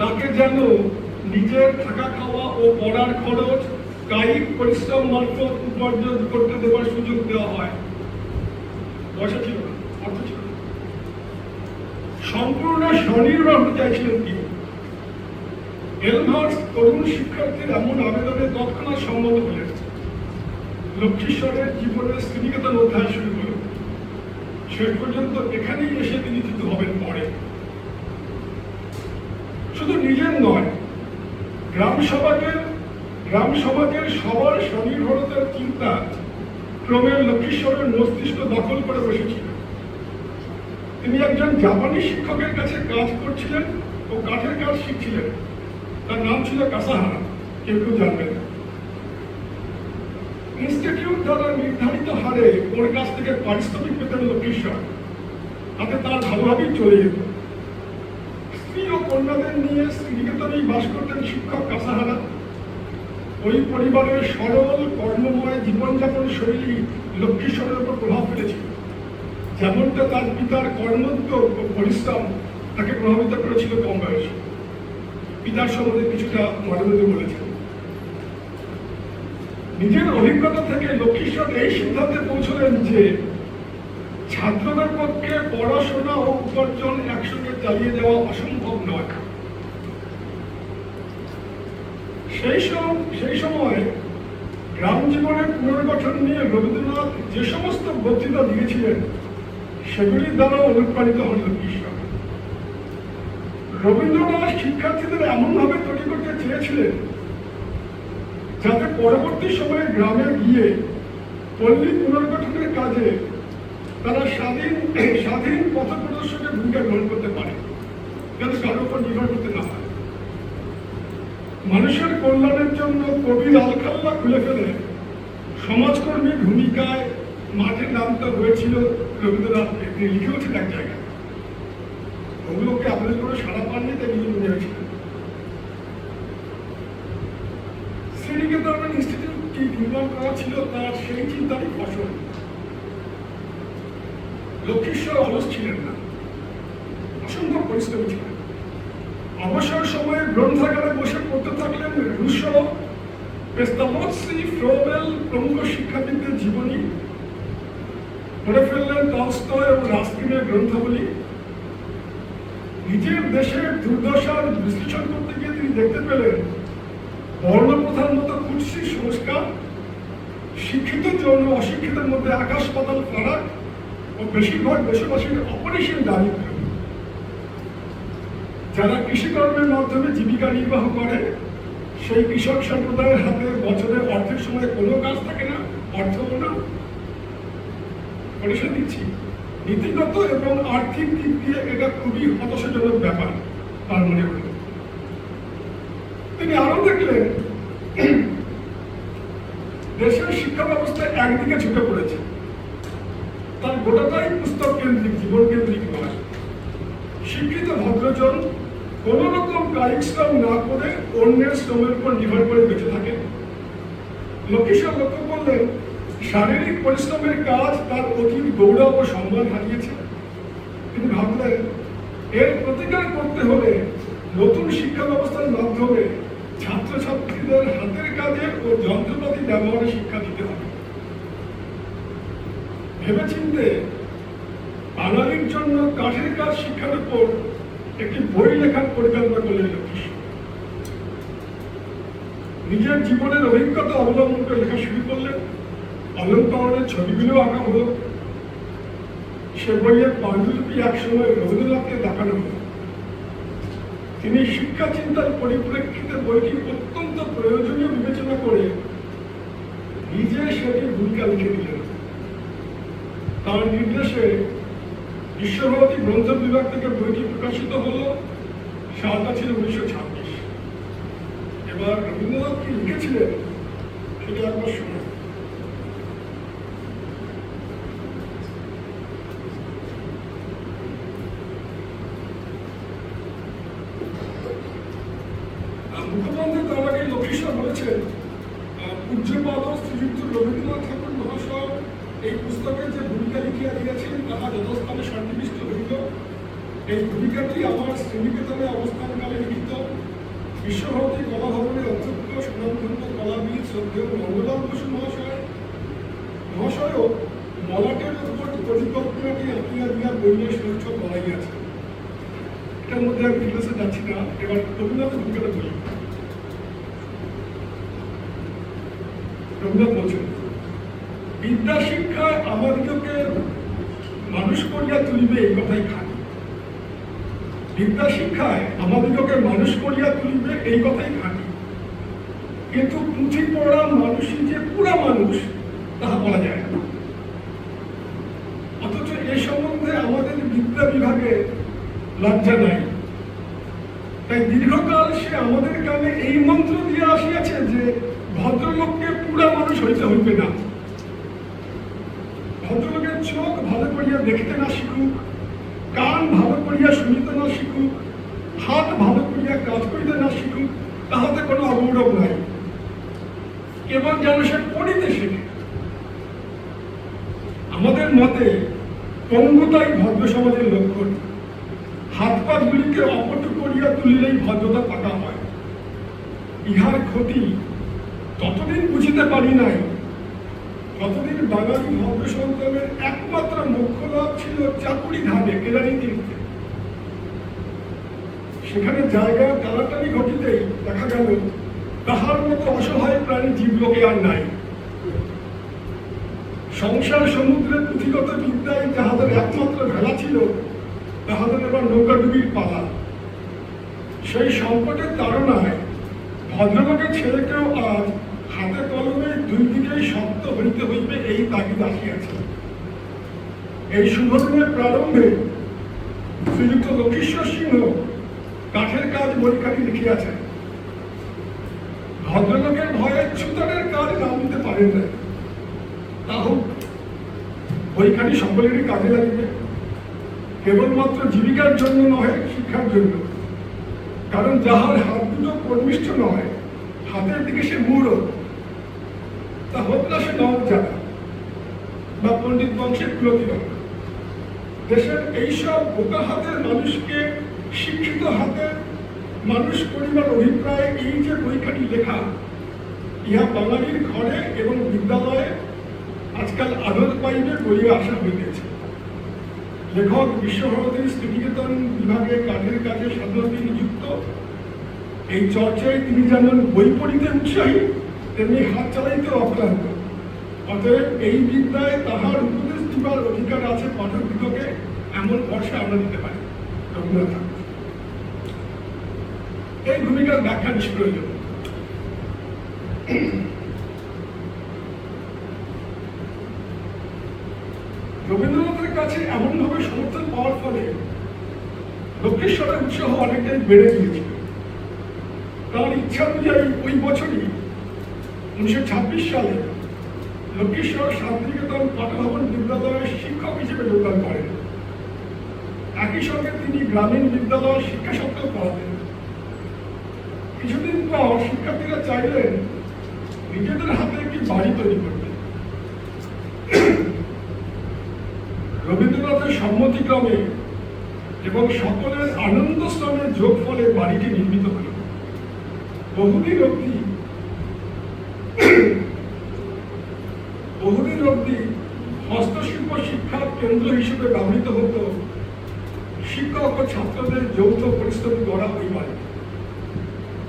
তাকে যেন নিজের থাকা খাওয়া ও পড়ার খরচ কায়িক পরিশ্রম মারফত উপার্জন করতে দেওয়ার সুযোগ দেওয়া হয়। পয়সা ছিল না, অর্থ ছিল না, সম্পূর্ণ স্বনির্ভর হতে চাইছিলেন তিনি। এলমার্স তরুণ শিক্ষার্থীর এমন আবেদনে তৎক্ষণাৎ সম্মত হলেন। লক্ষ্মীশ্বরের জীবনের শ্রীনিকেতন অধ্যায় শুরু হল। শেষ পর্যন্ত এখানেই এসে তিনি থিত হবেন পরে। শুধু নিজের নয়, গ্রাম সমাজের সবার স্বনির্ভরতার চিন্তা ক্রমে লক্ষ্মীশ্বরের মস্তিষ্ক দখল করে বসেছিল। তিনি একজন জাপানি শিক্ষকের কাছে কাজ করছিলেন ও কাঠের কাজ শিখছিলেন। তার নাম ছিল কাসাহারা, কেউ কেউ জানবেন। ইনস্টিটিউট দ্বারা নির্ধারিত হারে ওর কাছ থেকে পারিশ্রমিক পেতেন লক্ষ্মীশ্বর। তাতে তার ভালোভাবেই চলে যেত। স্ত্রী ও কন্যাদের নিয়ে শ্রীনিকেতনেই বাস করতেন শিক্ষক কাসাহারা। ওই পরিবারের সরল কর্মময় জীবনযাপন শৈলী লক্ষ্মীশ্বরের উপর প্রভাব ফেলেছিল। যেমনটা তার পিতার কর্মোদ্যোগ ও পরিশ্রম তাকে প্রভাবিত করেছিল কম বয়সে। পিতার সম্বন্ধে কিছুটা মনোনীত বলেছেন। নিজের অভিজ্ঞতা থেকে লক্ষ্মীশ্বর এই সিদ্ধান্তে পৌঁছলেন যে ছাত্রদের পক্ষে পড়াশোনা ও উপার্জন একসঙ্গে চালিয়ে যাওয়া অসম্ভব নয়। সেই সময় গ্রাম জীবনের পুনর্গঠন নিয়ে রবীন্দ্রনাথ যে সমস্ত বক্তৃতা দিয়েছিলেন সেগুলির দ্বারা অনুপ্রাণিত হন লক্ষ্মীশ্বর। রবীন্দ্রনাথ শিক্ষার্থীদের এমনভাবে তৈরি করতে চেয়েছিলেন যাতে পরবর্তী সময়ে গ্রামে গিয়ে পল্লী পুনর্গঠনের কাজে তারা স্বাধীন পথ প্রদর্শনের ভূমিকা গ্রহণ করতে পারে, যাতে কারোর উপর নির্ভর করতে না হয়। মানুষের কল্যাণের জন্য কবির আলখাল্লা খুলে ফেলে সমাজকর্মীর ভূমিকায় মাঠে নামতে হয়েছিল রবীন্দ্রনাথকে। তিনি লিখেওছেন এক জায়গায়, ওগুলোকে আপনাদের কোনো সাড়া পাননি, তাই নিজে মনে হয়েছিলেন। শ্রীনিকেতন ইনস্টিটিউটটি নির্মাণ করা ছিল তার সেই চিন্তারই ফসল। লক্ষ্মীশ্বর অলস ছিলেন না, অসম্ভব পরিশ্রমী ছিলেন। অবসর সময়ে গ্রন্থাগারে বসে পড়তে থাকলেন রুশো, পেস্তালস্কি, ফ্রোবেল প্রমুখ শিক্ষাবিদদের জীবনী, পড়ে ফেললেন টলস্টয় এবং রাস্কিনের গ্রন্থাবলী। নিজের দেশের দুর্দশার বিশ্লেষণ করতে গিয়ে তিনি দেখতে পেলেন বর্ণপ্রথার মতো কুৎসিত সংস্কার, শিক্ষিত যৌন অশিক্ষিতের মধ্যে আকাশ পাতাল ফারাক ও বেশিরভাগ দেশবাসীর অপরিসীম দারিদ্র্য। যারা কৃষিকর্মের মাধ্যমে জীবিকা নির্বাহ করে সেই কৃষক সম্প্রদায়ের হাতে বছরের অর্ধেক সময় কোনো কাজ থাকে না, অর্থও না। পরিষদ দিচ্ছি, নীতিগত এবং আর্থিক দিক দিয়ে এটা খুবই হতাশাজনক ব্যাপার তার মনে হল। তিনি আরো দেখলেন দেশের শিক্ষা ব্যবস্থা একদিকে ঝুঁকে পড়েছে, তার গোটাটাই পুস্তক কেন্দ্রিক, জীবন কেন্দ্রিক নয়। শিক্ষিত ভদ্রজন কোন রকম কায়িক শ্রম না করে অন্যের শ্রমের উপর নির্ভর করে বেঁচে থাকে। লক্ষ্মীশ্বর লক্ষ্য করলেন শারীরিক পরিশ্রমের কাজ তার অতীত গৌরব ও সম্মান হারিয়েছে। তিনি ভাবলেন এর প্রতিকার করতে হলে নতুন শিক্ষা ব্যবস্থার মাধ্যমে ছাত্রছাত্রীদের হাতের কাজে ও যন্ত্রপাতি ব্যবহারে শিক্ষা দিতে হবে। ভেবেচিন্তে বাঙালির জন্য কাঠের কাজ শিক্ষার উপর একটি বই লেখার পরিকল্পনা করলেন লক্ষ্মীশ্বর। নিজের জীবনের অভিজ্ঞতা অবলম্বন করে লেখা শুরু করলেন। অলঙ্করণের ছবিগুলো আঁকা হলো। সে বইয়ের পাণ্ডুলিপি একসময় রবীন্দ্রনাথকে দেখানো হলো। তিনি শিক্ষা চিন্তার পরিপ্রেক্ষিতে বইটি অত্যন্ত প্রয়োজনীয় বিবেচনা করে নিজে সেটি ভূমিকা লিখে দিলেন। তার নির্দেশে বিশ্বভারতী গ্রন্থ বিভাগ থেকে বইটি প্রকাশিত হলো। সালটা ছিল 1926। এবার রবীন্দ্রনাথ কি লিখেছিলেন সেটা একবার শুনুন। মুখবন্ধে তার আগে লক্ষ্মীশ্বর বলেছেন, পূজ্যপাদ শ্রীযুক্ত রবীন্দ্রনাথ ঠাকুর মহাশয় এই পুস্তকে যে ভূমিকা লিখিয়া দিয়েছেন তাহা যথাস্থানে সন্নিবিষ্ট হইল। এই ভূমিকাটি আমার শ্রীনিকেতনে অবস্থানকালে লিখিত। বিশ্বভারতী কলা ভবনের অধ্যক্ষ সুনামধন্য কলাবিদ শ্রদ্ধেয় নন্দলাল বসু মহাশয়ও মলাটের উপর পরিকল্পনাটি আঁকিয়া দিয়া বইয়ের সুরক্ষ বলাইয়াছে। এটার মধ্যে আমি ডিটেলসে যাচ্ছি না, এবার রবীন্দ্রনাথের ভূমিকাটা বলি। রবীন্দ্রনাথ বলছেন, বিদ্যা শিক্ষায় আমাদিগকে মানুষ করিয়া তুলিবে এই কথাই খাঁটি। বিদ্যা শিক্ষায় আমাদিগকে মানুষ করিয়া তুলিবে এই কথাই খাঁটি, কিন্তু পুঁথি পড়া মানুষই যে পুরা মানুষ তাহা বলা যায় না। অথচ এ সম্বন্ধে আমাদের বিদ্যা বিভাগে লজ্জা নাই। তাই দীর্ঘকাল সে আমাদের কানে এই মন্ত্র দিয়ে আসিয়াছে যে ভদ্রলোককে পুরা মানুষ হইতে হইবে না। ভদ্রলোকের চোখ ভালো করিয়া দেখতে না শিখুক, কান ভালো করিয়া শুনিতে না শিখুক, হাত ভালো করিয়া কাজ করিতে না শিখুক, তাহাতে কোনো অগৌরব নাই। কেবল যেন সে পড়িতে শেখে। আমাদের মতে পঙ্গুতাই ভদ্র সমাজের লক্ষণ। হাত পাগুলিকে অপটু করিয়া তুলিলেই ভদ্রতা পাকা হয়। ইহার ক্ষতি ততদিন বুঝিতে পারি নাই যতদিন বাঙালি ভদ্র সন্তানের একমাত্র মুখ্য লাভ ছিল চাকুরি ধাবে কেরানি তীর্থে। সেখানে জায়গা টানাটানি ঘটিতেই দেখা গেল তাহার মতো অসহায় প্রাণী জীবলোকে আর নাই। সংসার সমুদ্রের পুঁথিগত বিদ্যায় যাহাদের একমাত্র ভেলা ছিল, তাহাদের এবার নৌকাডুবির পালা। সেই সংকটের তাড়নায় ভদ্রলোকের ছেলেকেও আজ হাতে কলমে দুই দিকেই শক্ত হইতে হইবে এই তাগিদ আসিয়াছে। এই শুভ দিনের প্রারম্ভে শ্রীযুক্ত লক্ষীশ্বর সিংহ কাঠের কাজ বইখানি লিখিয়াছেন। ভদ্রলোকের ভয়ে ছুতারের কাজ নাম দিতে পারেন না। তা হোক, বইখানি সকলেরই কাজে লাগবে, কেবলমাত্র জীবিকার জন্য নয়, শিক্ষার জন্য। কারণ যাহার হাত দুটো কর্মিষ্ঠ নয়, হাতের দিকে সে মূঢ়, তা হোক না সে নব জানা বা পণ্ডিত বংশের কুলতিলক। দেশের এইসব বোকা হাতের মানুষকে শিক্ষিত হাতের মানুষ করিবার অভিপ্রায়ে এই যে বইখানি লেখা, ইহা বাঙালির ঘরে এবং বিদ্যালয়ে আজকাল আদর পাইবে বইয়ে আসা হইতেছে। লেখক বিশ্বভারতীর স্মৃতিকেতন বিভাগে কাঠের কাজে সাধারণত নিযুক্ত। এই চর্চায় তিনি যেমন বই পড়িতে উৎসাহী, তেমনি হাত চালাইতে অক্লান্ত। অতএব এই বিদ্যায় তাহার উপদেশ দিবার অধিকার আছে পাঠকদিগকে, এমন ভরসা আমরা দিতে পারি। রবীন্দ্রনাথ ঠাকুর। এই ভূমিকার ব্যাখ্যা নিষ্প্রয়োজন। রবীন্দ্রনাথের কাছে এমনভাবে সমর্থন পাওয়ার ফলে লক্ষীশ্বরের উৎসাহ অনেকটাই বেড়ে গিয়েছিল। তার ইচ্ছা অনুযায়ী ওই বছরই 1926 সালে লক্ষীশ্বর শান্তিনিকেতন পাঠভবন বিদ্যালয়ের শিক্ষক হিসেবে যোগদান করেন। একই সঙ্গে তিনি গ্রামীণ বিদ্যালয়ের শিক্ষা সত্ত্বেও পড়াতেন। কিছুদিন পর শিক্ষার্থীরা চাইলেন নিজেদের হাতে একটি বাড়ি তৈরি করতে। রবীন্দ্রনাথের সম্মতিক্রমে এবং সকলের আনন্দ শ্রমের যোগ ফলে বাড়িটি নির্মিত হল। বহুদিন অবধি হস্তশিল্প শিক্ষার কেন্দ্র হিসেবে ব্যবহৃত হতো শিক্ষক ও ছাত্রদের যৌথ পরিশ্রমী গড়া ওই বাড়ি।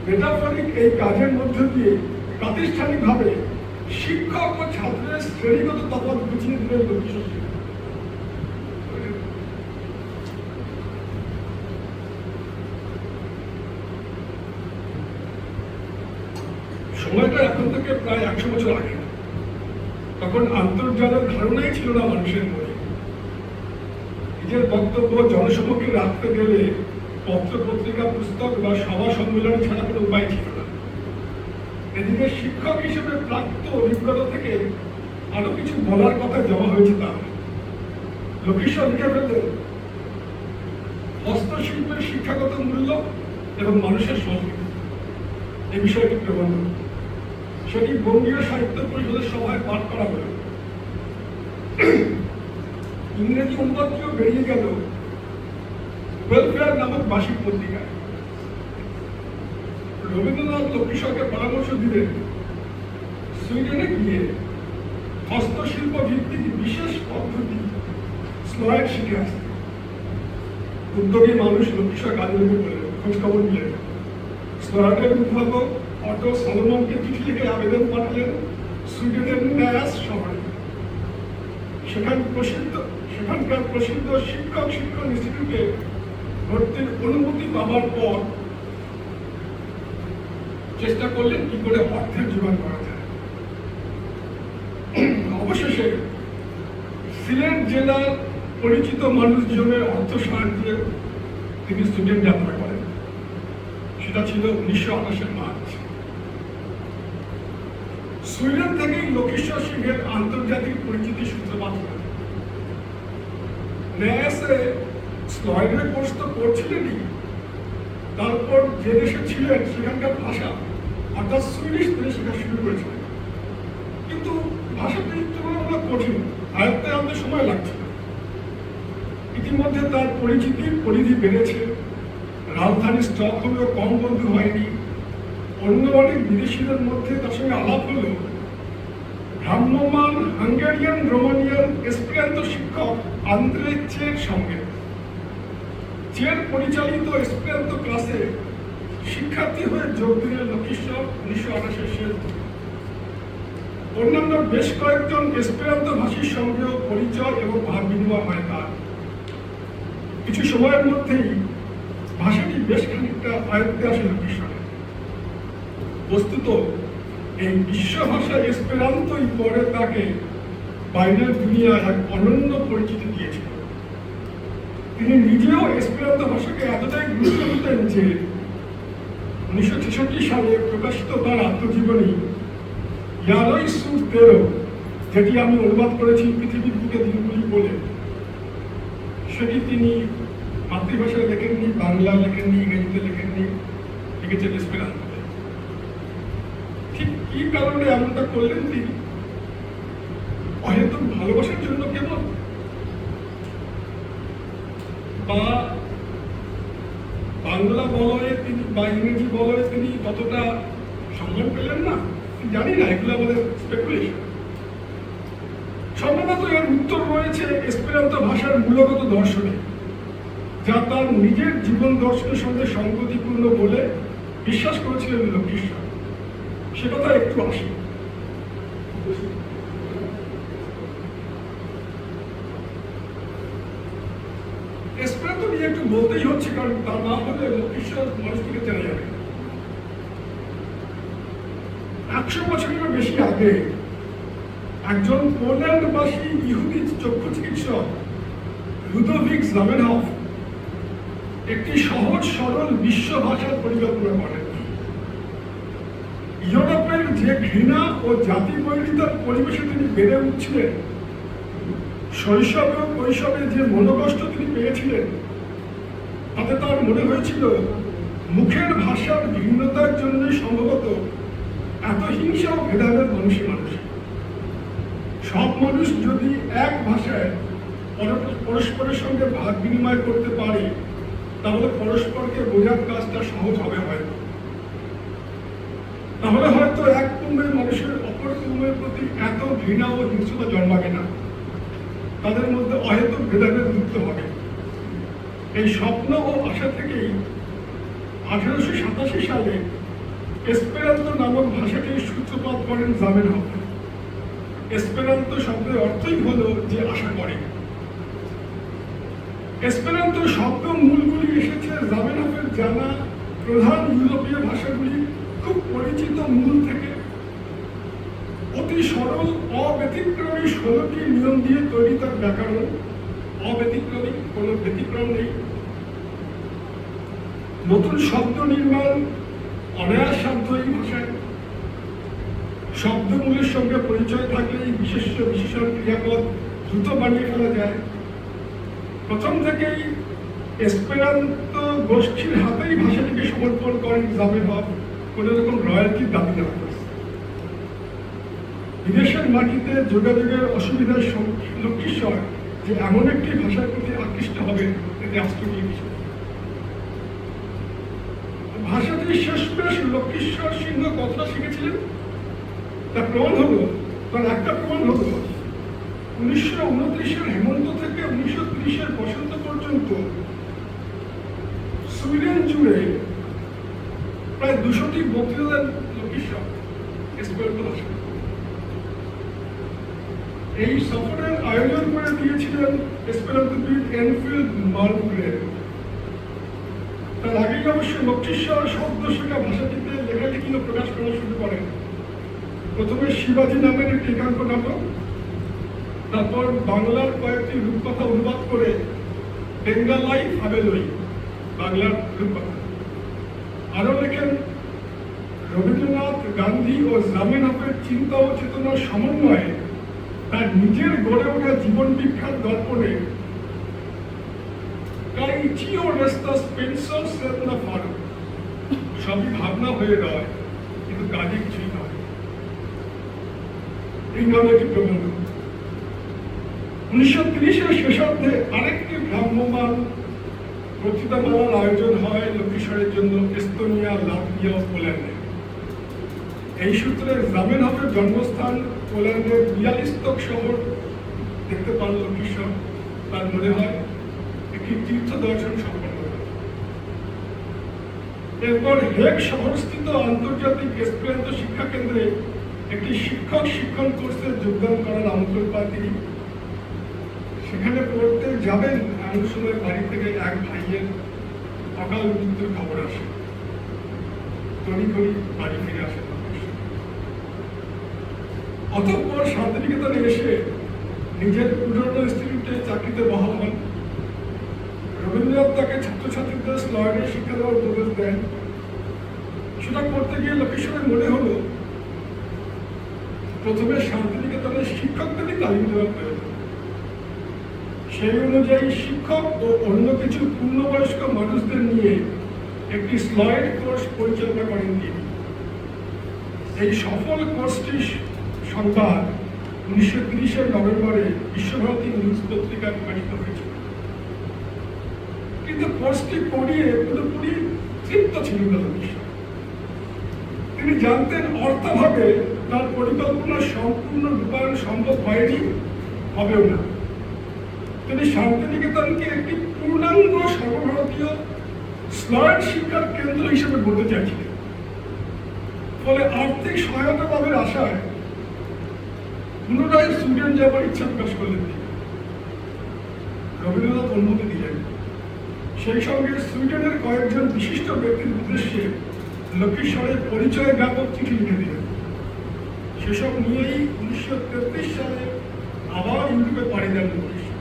মেটাফরিক এই কাজের মধ্য দিয়ে প্রাতিষ্ঠানিকভাবে শিক্ষক ও ছাত্রের শ্রেণীগত তফাৎ বুঝিয়ে দিলেন লক্ষীশ্বর সিংহ। সময়টা এখন থেকে প্রায় 100 বছর আগে। তখন আন্তর্জালের ধারণাই ছিল না মানুষের মনে। নিজের বক্তব্য জনসমক্ষে রাখতে গেলে পত্র পত্রিকা, পুস্তক বা সভা সম্মেলন ছাড়া কোনো উপায় ছিল না। এদিকে শিক্ষক হিসেবে প্রাপ্ত অভিজ্ঞতা থেকে আরো কিছু বলার কথা জমা হয়েছে। তা লক্ষীশ্বর লিখে ফেললেন, হস্তশিল্পের শিক্ষাগত মূল্য এবং মানুষের সংস্কৃতি, এই বিষয়টি প্রবন্ধ। সেটি বঙ্গীয় সাহিত্য পরিষদের সভায় পাঠ করা হল। ইংরেজি অনুবাদটিও বেরিয়ে গেল ওয়েলফেয়ার নামক মাসিক পত্রিকায়। রবীন্দ্রনাথ লক্ষীশ্বরকে পরামর্শ দিলেন সুইডেনে গিয়ে হস্তশিল্প ভিত্তিক বিশেষ পদ্ধতি স্লয়েড শিখে আসতে। উদ্যোগী মানুষ লক্ষীশ্বর কাজে লেগে পড়লেন, খোঁজ খবর নিলেন। স্লয়েডের উদ্ভাবক অটো সলোমনকে চিঠি লিখে আবেদন পাঠালেন সুইডেনের ন্যাস শহরে। সেখানকার প্রসিদ্ধ শিক্ষক শিক্ষণ ইনস্টিটিউটে ভর্তির অনুমতি পাওয়ার পর চেষ্টা করলেন কি করে অর্থের জোগাড় করা যায়। অবশেষে সিলেট জেলার পরিচিত মানুষজনের অর্থ সাহায্যে তিনি সুইডেন যাত্রা করেন। সেটা ছিল 1928 মার্চ। সুইডেন থেকেই লক্ষীশ্বর সিংহের আন্তর্জাতিক পরিচিতি সূত্রপাত হয়। ন্যাসে স্লয়েডের কোর্স তো করছিলেনই, তারপর যে দেশে ছিলেন সেখানকার ভাষা অর্থাৎ সুইডিশ তিনি শেখা শুরু করেছিলেন। কিন্তু ভাষাটি তুলনামূলক কঠিন, আয়ত্তে আনতে সময় লাগছিল। ইতিমধ্যে তার পরিচিতির পরিধি বেড়েছে। রাজধানী স্টকহোমেও কম বন্ধু হয়নি। অন্য অনেক বিদেশিদের মধ্যে তার সঙ্গে আলাপ হল ভ্রাম্যমান হাঙ্গেরিয়ান রোমানিয়ান এসপিরান্তো শিক্ষক আন্দ্রে চের সঙ্গে। চের পরিচালিত এসপেরান্তো ক্লাসে শিক্ষার্থী হয়ে যোগ দিলেন লক্ষ্মীশ্বর 1928 শেষ দিকে। অন্যান্য বেশ কয়েকজন এসপেরান্তো ভাষীর সঙ্গেও পরিচয় এবং ভাব বিনিময় হয় তার। কিছু সময়ের মধ্যেই ভাষাটি বেশ খানিকটা আয়ত্তে আসে লক্ষ্মীশ্বরের। বস্তুত এই বিশ্ব ভাষা এসপেরান্তোই পরে তাকে বাইরের দুনিয়ায় এক অনন্য পরিচিতি দিয়েছিল। তিনি নিজেও এসপেরান্তো ভাষাকে এতটাই গুরুত্ব দিতেন যে 1966 সালে প্রকাশিত তার আত্মজীবনী ইয়ারই সুর তেরো, যেটি আমি অনুবাদ করেছি পৃথিবীর বুকে দিনগুলি বলে, সেটি তিনি মাতৃভাষায় লেখেননি, বাংলা লেখেননি, ইংরেজিতে লেখেননি, লিখেছেন এসপেরান্তোতে। ঠিক কি কারণে এমনটা করলেন তিনি? হয়তো ভালোবাসার জন্য কেবল, বা বাংলা বলয়ে তিনি বা ইংরেজি বলয়ে তিনি ততটা সম্মান পেলেন না, জানি না, এগুলো আমাদের স্পেকুলেশন। সম্ভবত এর উত্তর রয়েছে এসপেরান্তো ভাষার মূলগত দর্শনে, যা তার নিজের জীবন দর্শনের সঙ্গে সংগতিপূর্ণ বলে বিশ্বাস করেছিলেন লক্ষ্মীশ্বর। সে কথা একটু আসে। এসপেরান্তো নিয়ে একটু বলতেই হচ্ছে, কারণ তা না হলে লক্ষ্মীশ্বর মানুষটিকে চেনা যাবে। 100 বছরেরও বেশি আগে একজন পোল্যান্ডবাসী ইহুদি চক্ষু চিকিৎসক লুদোভিক জামেনহফ একটি সহজ সরল বিশ্ব ভাষার পরিকল্পনা করেন। ইউরোপের যে ঘৃণা ও জাতিবৈরিতার পরিবেশে তিনি বেড়ে উঠছিলেন, শৈশবে ও কৈশোরে যে মনোকষ্ট তিনি পেয়েছিলেন, তাতে তার মনে হয়েছিল মুখের ভাষার ভিন্নতার জন্য সম্ভবত এত হিংসা ও ভেদাভেদ মানুষে মানুষ। সব মানুষ যদি এক ভাষায় পরস্পরের সঙ্গে ভাব বিনিময় করতে পারে, তাহলে পরস্পরকে বোঝার কাজটা সহজ হবে হয়তো। তাহলে হয়তো এক কুম্ভের মানুষের অপর কুম্ভের প্রতি এত ঘৃণা ও হিংসতা জন্মাবে না, তাদের মধ্যে অহেতুক ভেদাভেদ মুক্ত হবে। এই স্বপ্ন ও আশা থেকেই 1887 সালে এসপেরান্তো নামক ভাষাটির সূত্রপাত করেন জামেনহফ। এসপেরান্তো শব্দের অর্থই হলো যে আশা করে। এসপেরান্তো শব্দ মূলগুলি এসেছে জামেনহফের জানা প্রধান ইউরোপীয় ভাষাগুলি খুব পরিচিত মূল থেকে। অতি সরল অব্যতিক্রমী 16টি নিয়ম দিয়ে তৈরি তার ব্যাকরণ। অব্যতিক্রমী, কোনো ব্যতিক্রম নেই। নতুন শব্দ নির্মাণ অনায়াস সাধ্য এই ভাষায়। শব্দমূলের সঙ্গে পরিচয় থাকলে এই বিশেষণ ক্রিয়াকলাপ দ্রুত বানিয়ে ফেলা যায়। প্রথম থেকেই এসপেরান্তো গোষ্ঠীর হাতেই ভাষাটিকে সমর্পণ করেন জামেনহফ, কোন রকম রয়্যালটির দাবি না করে। বিদেশের মাটিতে যোগাযোগের অসুবিধার লক্ষ্মীশ্বর যে এমন একটি ভাষার প্রতি আকৃষ্ট হবে, এতে আশ্চর্য বিষয়। ভাষাটির শেষমেশ লক্ষ্মীশ্বর সিংহ কতটা শিখেছিলেন তার প্রমাণ হলো, তার একটা প্রমাণ হলো 1929 হেমন্ত থেকে 1930 বসন্ত পর্যন্ত সুইডেন জুড়ে প্রায় 200টি বক্তৃতা দেন লক্ষ্মীশ্বর এসপেরান্তো ভাষা। এই সফরের আয়োজন করে দিয়েছিলেন এসপেরান্তোবিদ এনফিল্ড মালমগ্রেন। তার আগেই অবশ্য লক্ষ্মীশ্বর শব্দ শেখা ভাষাটিতে লেখালেখি প্রকাশ করা শুরু করেন। প্রথমে শিবাজী নামের একটি একাঙ্ক নাটক, তারপর বাংলার কয়েকটি রূপকথা অনুবাদ করে বেঙ্গালাই ফাবেলই বাংলার রূপকথা। আরো লেখেন রবীন্দ্রনাথ, গান্ধী ও জামেনহফের চিন্তা ও চেতনার সমন্বয়ে তার নিজের গড়ে ওঠা জীবন বিখ্যাত দর্পণে সবই ভাবনা হয়ে রয়, কিন্তু কাজে কিছুই নয়। এই নামে একটি প্রবন্ধ। 1930 শেষার্ধে আরেকটি ভ্রাম্যমান বক্তৃতামালার আয়োজন হয় লক্ষ্মীশ্বরের জন্য এস্তোনিয়া, লাটভিয়া ও পোল্যান্ডে। এই সূত্রে জামেনহফের জন্মস্থান পোল্যান্ডের বিয়ালিস্তক শহর দেখতে পান লক্ষ্মীশ্বর। তার মনে হয় একটি তীর্থ দর্শন সম্পন্ন হয়। এরপর হেগ শহরস্থিত আন্তর্জাতিক এসপিরান্ত শিক্ষা কেন্দ্রে একটি শিক্ষক শিক্ষণ কোর্সে যোগদান করার আমন্ত্রণ পান তিনি। সেখানে পড়তে যাবেন এমন সময় বাড়ি থেকে এক ভাইয়ের অকাল মৃত্যুর খবর আসে। তড়িঘড়ি বাড়ি ফিরে আসেন। অতঃপর শান্তিনিকেতনে এসে নিজের পুরনো ইনস্টিটিউটে চাকরিতে বহাল হন। রবীন্দ্রনাথ তাকে ছাত্রছাত্রীদের স্লয়েডে শিক্ষা দেওয়ার উপদেশ দেন। সেটা করতে গিয়ে লোকেশ্বরের মনে হলো প্রথমে শান্তিনিকেতনের শিক্ষকদেরই তালিম দেওয়ার প্রয়োজন। সেই অনুযায়ী শিক্ষক ও অন্য কিছু পূর্ণবয়স্ক মানুষদের নিয়ে একটি স্লয়েড কোর্স পরিচালনা করেন তিনি। এই সফল কোর্সটির সংবাদ 1930-এর নভেম্বরে বিশ্বভারতী নিউজ পত্রিকায় প্রকাশিত হয়েছিল। কিন্তু কোর্সটি পড়িয়ে পুরোপুরি তৃপ্ত ছিলেন না লোকেশ্বর। তিনি জানতেন অর্থভাবে তার পরিকল্পনা সম্পূর্ণ রূপায়ণ সম্ভব হয়নি, হবেও না। তিনি শান্তিনিকেতনকে একটি পূর্ণাঙ্গ সর্বভারতীয় স্লয়েড শিক্ষার কেন্দ্র হিসেবে গড়তে চাইছিলেন। ফলে আর্থিক সহায়তা লাভের আশায় পুনরায় সুইডেন যাবার ইচ্ছা প্রকাশ করলেন তিনি। রবীন্দ্রনাথ অনুমতি দিলেন। সেই সঙ্গে সুইডেনের কয়েকজন বিশিষ্ট ব্যক্তির উদ্দেশ্যে লোকেশ্বরের পরিচয় জ্ঞাপক চিঠি লিখে দিলেন। সেসব নিয়েই 1933 সালে আবার ইউরোপে পাড়ি দেন লোকেশ্বর।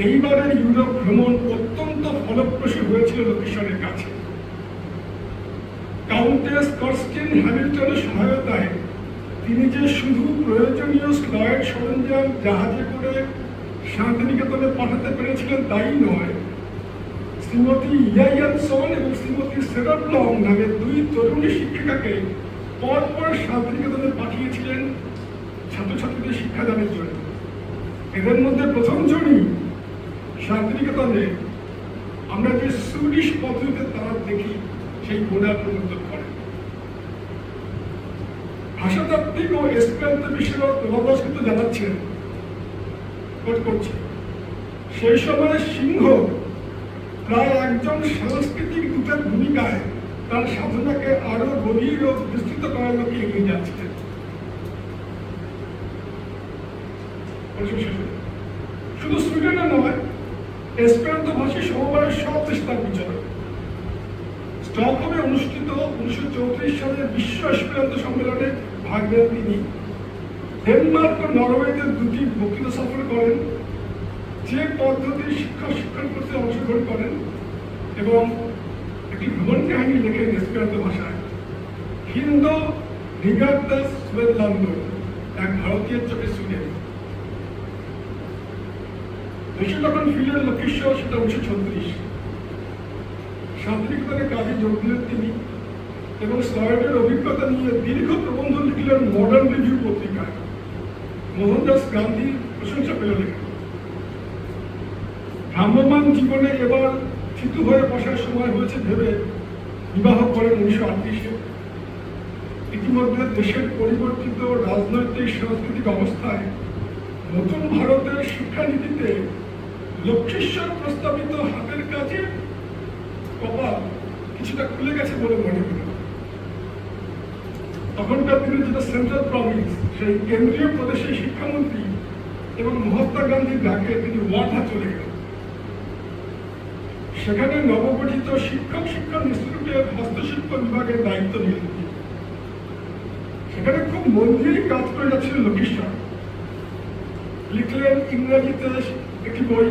এইবারের ইউরোপ ভ্রমণ অত্যন্ত ফলপ্রসূ হয়েছিল লোকেশ্বরের কাছে। কাউন্টেস কর্স্টিন হ্যামিল্টনের সহায়তায় তিনি যে শুধু প্রয়োজনীয় স্লয়েড সরঞ্জাম জাহাজে করে শান্তিনিকেতনে পাঠাতে পেরেছিলেন তাই নয়, শ্রীমতী ইয়ানসন এবং শ্রীমতী সেরাব্লম নামে দুই তরুণী শিক্ষিকাকে পরপর শান্তিনিকেতনে পাঠিয়েছিলেন ছাত্রছাত্রীদের শিক্ষাদানের জন্য। এদের মধ্যে প্রথম জনই শান্তিনিকেতনে আমরা যে সুইডিশ পদ্ধতিতে তারা দেখি সেই গুণার প্রবর্তন করে। ভাষাতাত্ত্বিক ও এসপিরান্ত বিষয়ের প্রভাবস কিন্তু জানাচ্ছেন করছে। সেই সময় সিংহ প্রায় একজন সাংস্কৃতিক দূতের ভূমিকায় তার সাধনাকে আরো গভীর ও বিস্তৃত করার লক্ষ্যে এগিয়ে যাচ্ছিলেন। শুধু সুইডেনে নয়, এসপিরান্ত ভাষী সমবায়ের সব দেশে তার বিচারক। স্টকহোমে অনুষ্ঠিত 1934 সালের বিশ্ব এসপিরান্ত সম্মেলনে ভাগ নেন তিনি। ডেনমার্ক ও নরওয়েতে দুটি বক্তৃতা সফর করেন, যে পদ্ধতির শিক্ষণ করতে অংশগ্রহণ করেন এবং একটি ভ্রমণ কাহিনী লেখেন এসপিরান্ত ভাষায়। হিন্দো নিগার্দাস সুয়েদলান্ড, এক ভারতীয় চোখে সুইডেন। দেশে যখন ফিরলেন লোকেশ্বর, সেটা 1936। শান্তিনিকেতনে কাজে যোগ দিলেন তিনি এবং স্লয়েডের অভিজ্ঞতা নিয়ে দীর্ঘ প্রবন্ধ লিখলেন মডার্ন রিভিউ পত্রিকায়। মোহনদাস গান্ধীর প্রশংসা পেলেন। ভ্রাম্যমান জীবনে এবার থিতু হয়ে বসার সময় হয়েছে ভেবে বিবাহ করেন 1938-এ। ইতিমধ্যে দেশের পরিবর্তিত রাজনৈতিক সাংস্কৃতিক অবস্থায় নতুন ভারতের শিক্ষানীতিতে লক্ষ্মীশ্বর প্রস্তাবিত হাতের কাজে কপাল কিছুটা খুলে গেছে বলে মনে হল। তখনকার দিনে যেটা সেন্ট্রাল প্রভিন্স, সেই কেন্দ্রীয় প্রদেশের শিক্ষামন্ত্রী এবং মহাত্মা গান্ধীর ডাকে তিনি ওয়ার্ধা চলে গেলেন। সেখানে নবগঠিত শিক্ষক শিক্ষণ ইনস্টিটিউটের হস্তশিল্প বিভাগের দায়িত্ব নিলেন। সেখানে খুব মন দিয়েই কাজ করে যাচ্ছিল লোকেশ্বর। লিখলেন ইংরেজিতে একটি বই,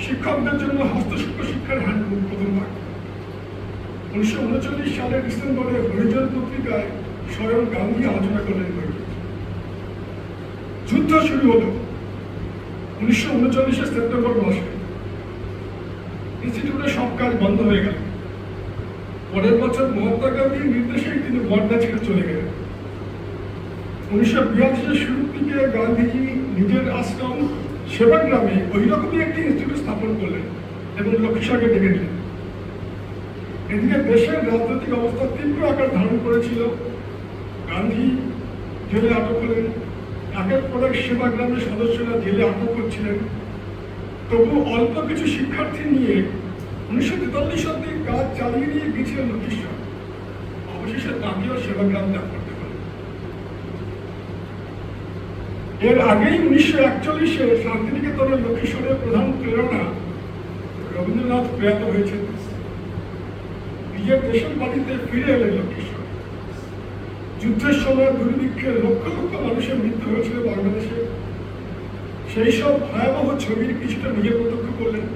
শিক্ষকদের জন্য হস্তশিল্প শিক্ষার হ্যান্ডবুক, প্রথম ভাগ। 1939 সালের ডিসেম্বরে হরিজন পত্রিকায় স্বয়ং গান্ধী আলোচনা করলেন বইটি। যুদ্ধ শুরু হল 1939 সেপ্টেম্বর মাসে। ইনস্টিটিউটের সব কাজ বন্ধ হয়ে গেল। পরের বছর মহাত্মা গান্ধীর নির্দেশে তিনি ওয়ার্ধা ছেড়ে চলে গেলেন। 1982 শুরুর দিকে গান্ধীজি নিজের আশ্রম সেবাগ্রামে ওই রকমই একটি ইনস্টিটিউট স্থাপন করলেন এবং লোকেশ্বরকে ডেকে নিলেন। এদিকে দেশের রাজনৈতিক অবস্থা তীব্র আকার ধারণ করেছিল। গান্ধী জেলে আটক হলেন, একের পর এক সেবাগ্রামের সদস্যরা জেলে আটক করছিলেন। তবু অল্প কিছু শিক্ষার্থী নিয়ে 1943 অব্দি চালিয়ে নিয়ে গিয়েছিলেন লক্ষ্মীশ্বর, অবশেষে তাকেও সেবাগ্রাম ত্যাগ করতে হল। এর আগেই 1941-এ শান্তিনিকেতনের লক্ষ্মীশ্বরের প্রধান প্রেরণা রবীন্দ্রনাথ প্রয়াত হয়েছেন। নিজের দেশের বাড়িতে ফিরে এলেন লক্ষ্মীশ্বর। যুদ্ধের সময় দুর্ভিক্ষে লক্ষ লক্ষ মানুষের মৃত্যু হয়েছিল বাংলাদেশে। সেই সব ভয়াবহ ছবির কিছুটা নিজে প্রত্যক্ষ করলেন।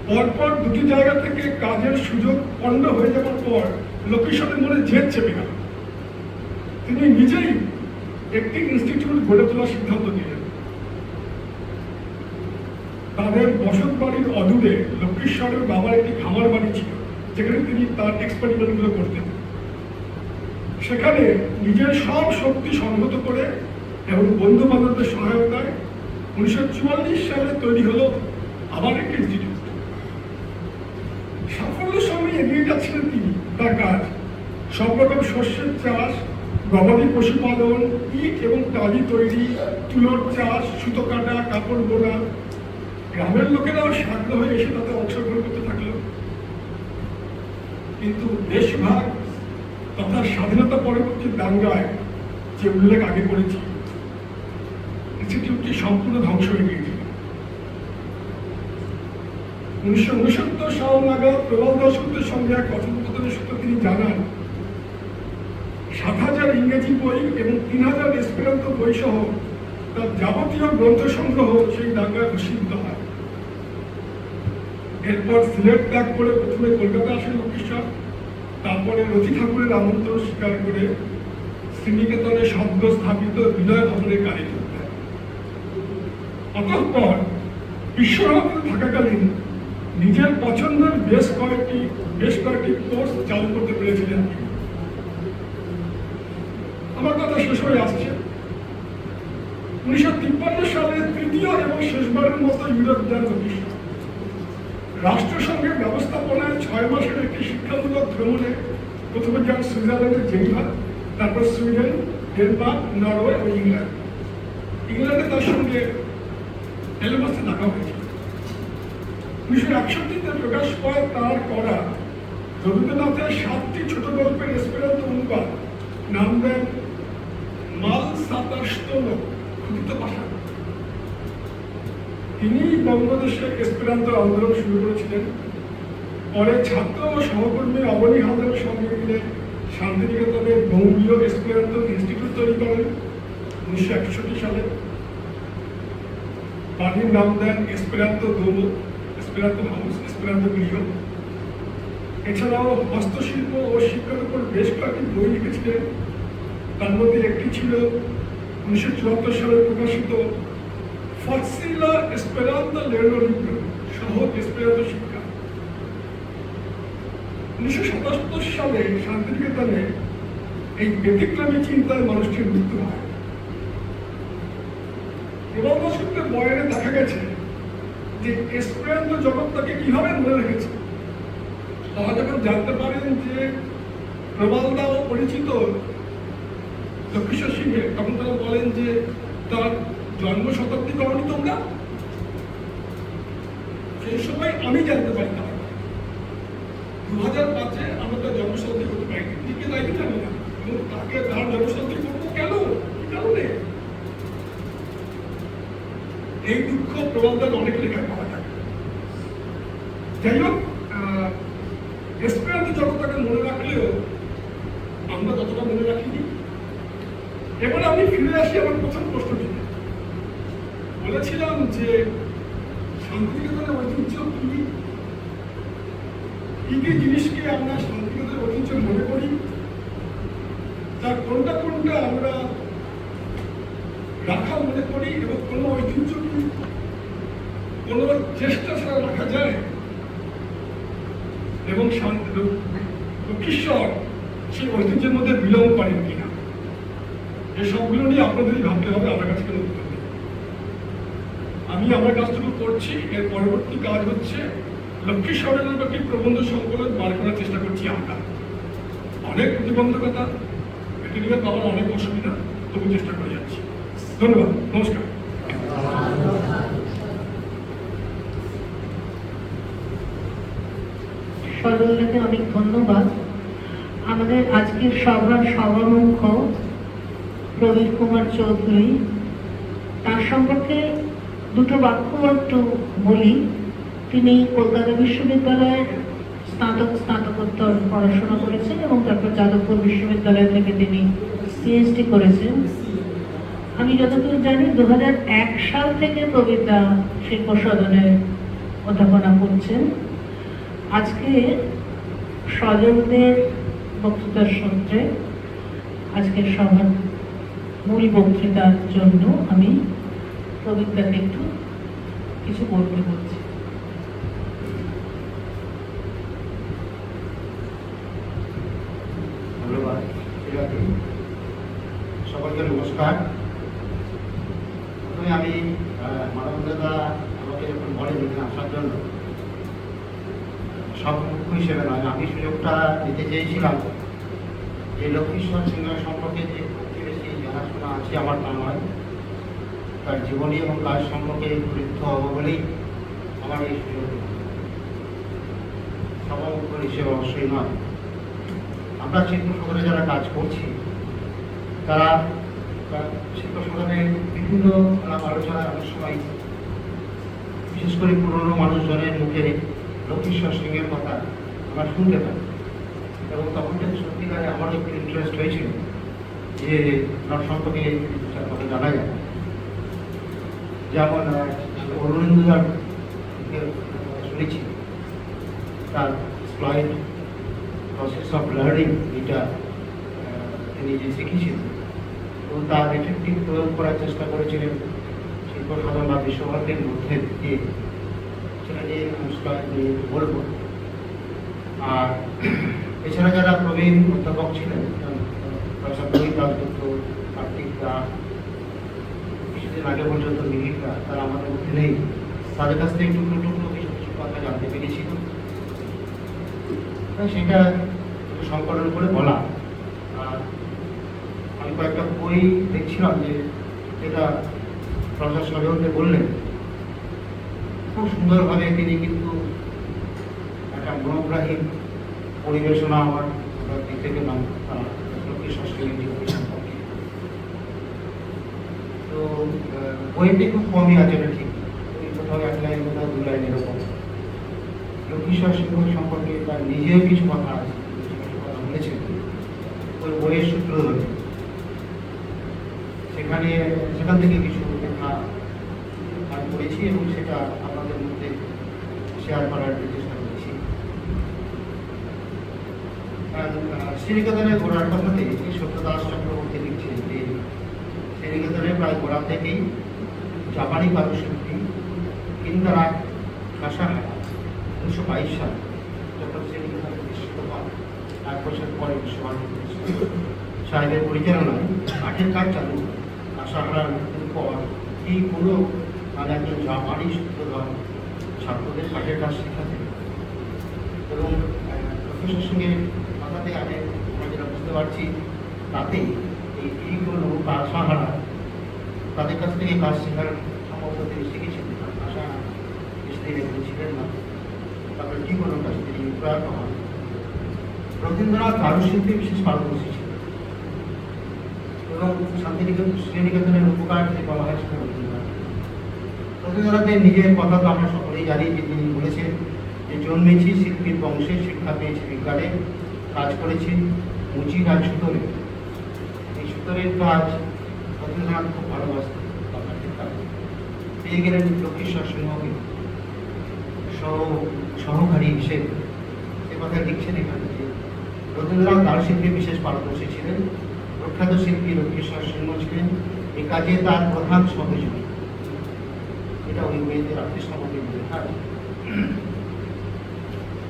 পরপর দুটি জায়গা থেকে কাজের সুযোগ পণ্ড হয়ে যাওয়ার পর লক্ষ্মীশ্বরের মনে জেদ চেপে গেল। তিনি নিজেই একটি ইনস্টিটিউট গড়ে তোলার সিদ্ধান্ত নিলেন। তাদের বসত বাড়ির অদূরে লক্ষ্মীশ্বরের বাবার একটি খামার বাড়ি ছিল, যেখানে তিনি তার এক্সপেরিমেন্টগুলো করতেন। সেখানে নিজের সব শক্তি সংহত করে এবং বন্ধু বান্ধবদের সহায়তায় 1944 সালে তৈরি হলো আবার একটি ইনস্টিটিউট। সাফল্যের সঙ্গে এগিয়ে যাচ্ছিলেন তিনি তার কাজ। সব রকম শস্যের চাষ, গবাদি পশুপালন, ইট এবং টালি তৈরি, তুলোর চাষ, সুতো কাটা, কাপড় বোনা। গ্রামের লোকেরাও সাগ্রহ হয়ে এসে তাতে অংশগ্রহণ করতে থাকলো। কিন্তু দেশভাগ তথা স্বাধীনতা পরবর্তী দাঙ্গায় যে উল্লেখ আগে করেছি, ইনস্টিটিউটটি সম্পূর্ণ ধ্বংস হয়ে গিয়েছিল। 1969 সাল নাগাদ প্রবল দাশগুপ্তের সঙ্গে এক কথোপকথনের সূত্রে তিনি জানান, 7,000 ইংরেজি বই এবং 3,000 এসপেরান্তো বই সহ তার যাবতীয় গ্রন্থ সংগ্রহ সেই দাঙ্গায় ভূষিত হয়। এরপর সিলেট ত্যাগ করে প্রথমে কলকাতা আসেন লক্ষ্মীশ্বর, তারপরে রথী ঠাকুরের আমন্ত্রণ স্বীকার করে শ্রীনিকেতনে সদ্য স্থাপিত বিনয় ভবনের কাজে যোগ দেন। অতঃপর বিশ্বভারতীতে থাকাকালীন নিজের পছন্দের বেশ কয়েকটি কোর্স চালু করতে পেরেছিলেন। আমার কথা শেষ হয়ে আসছে। 1953 সালে তৃতীয় এবং শেষবারের মতো ইউরোপ যান লক্ষ্মীশ্বর। রাষ্ট্রসংঘের ব্যবস্থাপনায় 6 মাসের একটি শিক্ষামূলক ভ্রমণে প্রথমে যান সুইজারল্যান্ডের জেনিভা, তারপর সুইডেন, ডেনমার্ক, নরওয়ে ও ইংল্যান্ড। ইংল্যান্ডে তার সঙ্গে এলমাসে দেখা হয়েছিল। 1961-তে প্রকাশ পায় তার করা রবীন্দ্রনাথের 7টি ছোট গল্পের এসপেরান্তো অনুবাদ, নাম দেন মাল সাতাশতলো ক্ষুদিত ভাষা। তিনি বঙ্গদেশে এসপেরান্তো আন্দোলন শুরু করেছিলেন। পরে ছাত্র ও সহকর্মী অবনী হালদারের সঙ্গে মিলে শান্তিনিকেতনের বঙ্গীয় এসপেরান্তো ইনস্টিটিউট তৈরি করেন 1961 সালে। বাড়ির নাম দেন এসপেরান্তো দোমো, এসপেরান্তো হাউস, এসপেরান্তো গৃহ। এছাড়াও হস্তশিল্প ও শিক্ষার উপর বেশ কয়েকটি বই লিখেছিলেন। তার মধ্যে একটি ছিল 1974 সালে প্রকাশিত ফসিলা এসপেরান্তো লেরোলিব্রো, সহজ এসপেরান্তো শিক্ষা। 1977 সালে শান্তিনিকেতনে এই ব্যতিক্রমী চিন্তায় মানুষটির মৃত্যু হয়। প্রবল দাশগুপ্তের বয়ানে দেখা গেছে যে এসপেরান্তো জগৎ তাকে কিভাবে মনে রেখেছে। তারা যখন জানতে পারেন যে প্রবলদাও পরিচিত লক্ষ্মীশ্বর সিংহে, তখন তারা বলেন যে তার জন্ম শতাব্দী করনি তোমরা। সেই সময় আমি জানতে পারি না, 2005-এ আমরা তার জন্মশতাব্দী করতে পারি, ঠিক তাই জানি না। এবং তাকে তার জন্মশতাব্দী করবো কেন, কি কারণে? এই দুঃখ প্রবলদার অনেক লেখায় পাওয়া যায়। যাই হোক, এসপেরান্তো জগৎটাকে মনে রাখলেও আমরা ততটা মনে রাখিনি। এবার আমি ফিরে আসি আমার প্রথম প্রশ্নটি। বলেছিলাম যে শান্তিনিকেতনের ঐতিহ্য কি কি জিনিসকে আমরা শান্তিনিকেতনের ঐতিহ্য মনে করি, তার কোনটা কোনটা আমরা রাখা মনে করি, এবং কোনো ঐতিহ্য কি কোনো চেষ্টা ছাড়া রাখা যায়, এবং লক্ষ্মীশ্বর সেই ঐতিহ্যের মধ্যে বিলম্ব করেন কিনা, এই সবগুলো নিয়ে আপনাদেরই ভাবতে হবে। আমার কাছে কোনো উত্তর নেই। আমি আমার কাজটুকু করছি। এর পরবর্তী কাজ হচ্ছে লক্ষ্মীশ্বরের একটি প্রবন্ধ সংকলন বার করার চেষ্টা করছি। আমরা অনেক প্রতিবন্ধকতা, এটি নিয়ে পাওয়ার অনেক অসুবিধা, তবু চেষ্টা করে যাচ্ছি। ধন্যবাদ, নমস্কার। সজলদাকে অনেক ধন্যবাদ। আমাদের আজকের সভার সভামুখ্য প্রবীর কুমার চৌধুরী, তার সম্পর্কে দুটো বাক্য একটু বলি। তিনি কলকাতা বিশ্ববিদ্যালয়ের স্নাতকোত্তর পড়াশোনা করেছেন এবং তারপর যাদবপুর বিশ্ববিদ্যালয় থেকে তিনি পিএইচডি করেছেন। আমি যতদূর জানি 2001 সাল থেকে প্রবীরদা শিল্প সদনে অধ্যাপনা করছেন। আজকে সজলদের বক্তৃতার সূত্রে আজকের সভার মূল বক্তৃতার জন্য আমি প্রবীরদাকে একটু কিছু বলতে বলছি। ধন্যবাদ। সকলকে নমস্কার। প্রথমে আমি মানবদাদা আমাকে যখন বলেন এখানে আসার জন্য, সব মুখ্য হিসেবে নয়, আমি সুযোগটা দিতে চেয়েছিলাম যে লক্ষ্মীশ্বর সিংহের সম্পর্কে যে খুব বেশি জানাশোনা আছে আমার তা নয়, তার জীবনী এবং কাজ সম্পর্কে বৃদ্ধ হবো বলেই আমার এই সুযোগ। সভামুখ্য হিসেবে অবশ্যই নয়। আমরা শিল্প সদনে যারা কাজ করছি তারা শিল্প সদনের বিভিন্ন আলাপ আলোচনায় অনেক সময় বিশেষ করে পুরনো মানুষজনের মুখে লক্ষ্মীশ্বর সিংহের কথা আমরা শুনতে পাই, এবং তখন থেকে সত্যিকারে আমারও একটু ইন্টারেস্ট হয়েছিল যে তার সম্পর্কে তার কথা জানা যায়। যেমন অরুণেন্দুদার শুনেছি তার স্লাইড প্রসেস অফ লার্নিং, এটা তিনি যে শিখেছিলেন এবং তার এফেক্টিভ প্রয়োগ করার চেষ্টা করেছিলেন শিল্প সদন বা বিশ্বভারতীর মধ্যে দিয়ে, সেটা নিয়ে স্লাইড নিয়ে বলবো। আর এছাড়া যারা প্রবীণ অধ্যাপক ছিলেন, প্রফেসর প্রবীণ দাসগুপ্ত, কার্তিক দাস, কিছুদিন আগে পর্যন্ত মিহিররা, তারা আমাদের মধ্যে নেই। তাদের কাছ থেকে টুকরো টুকরো কিছু কিছু কথা জানতে পেরেছিল, সেটা সংকলন করে বলা। আর আমি কয়েকটা বই দেখছিলাম যে এটা প্রফেসর সজলকে বললেন, খুব সুন্দরভাবে তিনি কিন্তু একটা মনোগ্রাহী পরিবেশনা আমার দিক থেকে নাম লক্ষ্মীশ্বর সিংহের জীবনী সম্পর্কে। তো বইটি খুব কমই আছে, এটা ঠিক, কোথাও এক লাইন কোথাও দু লাইন এরকম। লক্ষ্মীশ্বর সিংহ সম্পর্কে তার নিজের কিছু কথা আছে, কিছু কথা বলেছেন ওই বইয়ের সূত্র ধরে। সেখান থেকে কিছু লেখা আমি পড়েছি এবং সেটা আপনাদের মধ্যে শেয়ার করার চেষ্টা করেছি। শ্রীনিকেতনের গোড়ার কথাতে সত্যদাস চক্রবর্তী লিখছেন যে শ্রীনিকেতনের প্রায় গোড়া থেকেই জাপানি কারুশিল্পী কিন্দারা কাসাহারা 1922 সাল যখন শ্রীনিকেতনে প্রতিষ্ঠিত হয়, 1 বছর পরে বিশ্বভারতী সাহেবের পরিচালনায় কাঠের কাজ চালু। কাসাহারার মৃত্যুর পর এই পুরো মানে একজন জাপানি সূত্রধর ছাত্রদের কাঠের কাজ শেখাতে, এবং প্রফেসর সঙ্গের কথাতে আগে আমরা যেটা বুঝতে পারছি তাতে এই কোনো কাসাহারা তাদের কাছ থেকে কাজ শেখার সম্ভবত তিনি শিখেছিলেন। কাসাহারা বেশিদিন এখানে ছিলেন না, তারপরে কি কোনো কাজ তিনি প্রয়াত হন। রবীন্দ্রনাথ কারুশিল্পে বিশেষ পারদর্শী ছিলেন এবং শ্রীনিকেতনের উপকার যদি বলা হয় সেটা রবীন্দ্রনাথের নিজের কথা তো আমরা সকলেই জানি যে তিনি বলেছেন যে জন্মেছি শিল্পীর বংশে, শিক্ষা পেয়েছি বিজ্ঞানে, কাজ করেছি মুচি আর সুতোরে। এই সুতোরের কাজ রবীন্দ্রনাথ খুব ভালোবাসতেন। পেয়ে গেলেন লক্ষ্মীশ্বর সিংহকে সহকারী হিসেবে। সে কথা লিখছেন এখানে যে রবীন্দ্রনাথ কারুশিল্পে বিশেষ পারদর্শী ছিলেন, প্রখ্যাত শিল্পী লক্ষ্মীশ্বর সিংহ ছিলেন এই কাজে তার প্রধান সহযোগী। এটা ওই বইতে রাত্রি সম্পর্কে লেখা।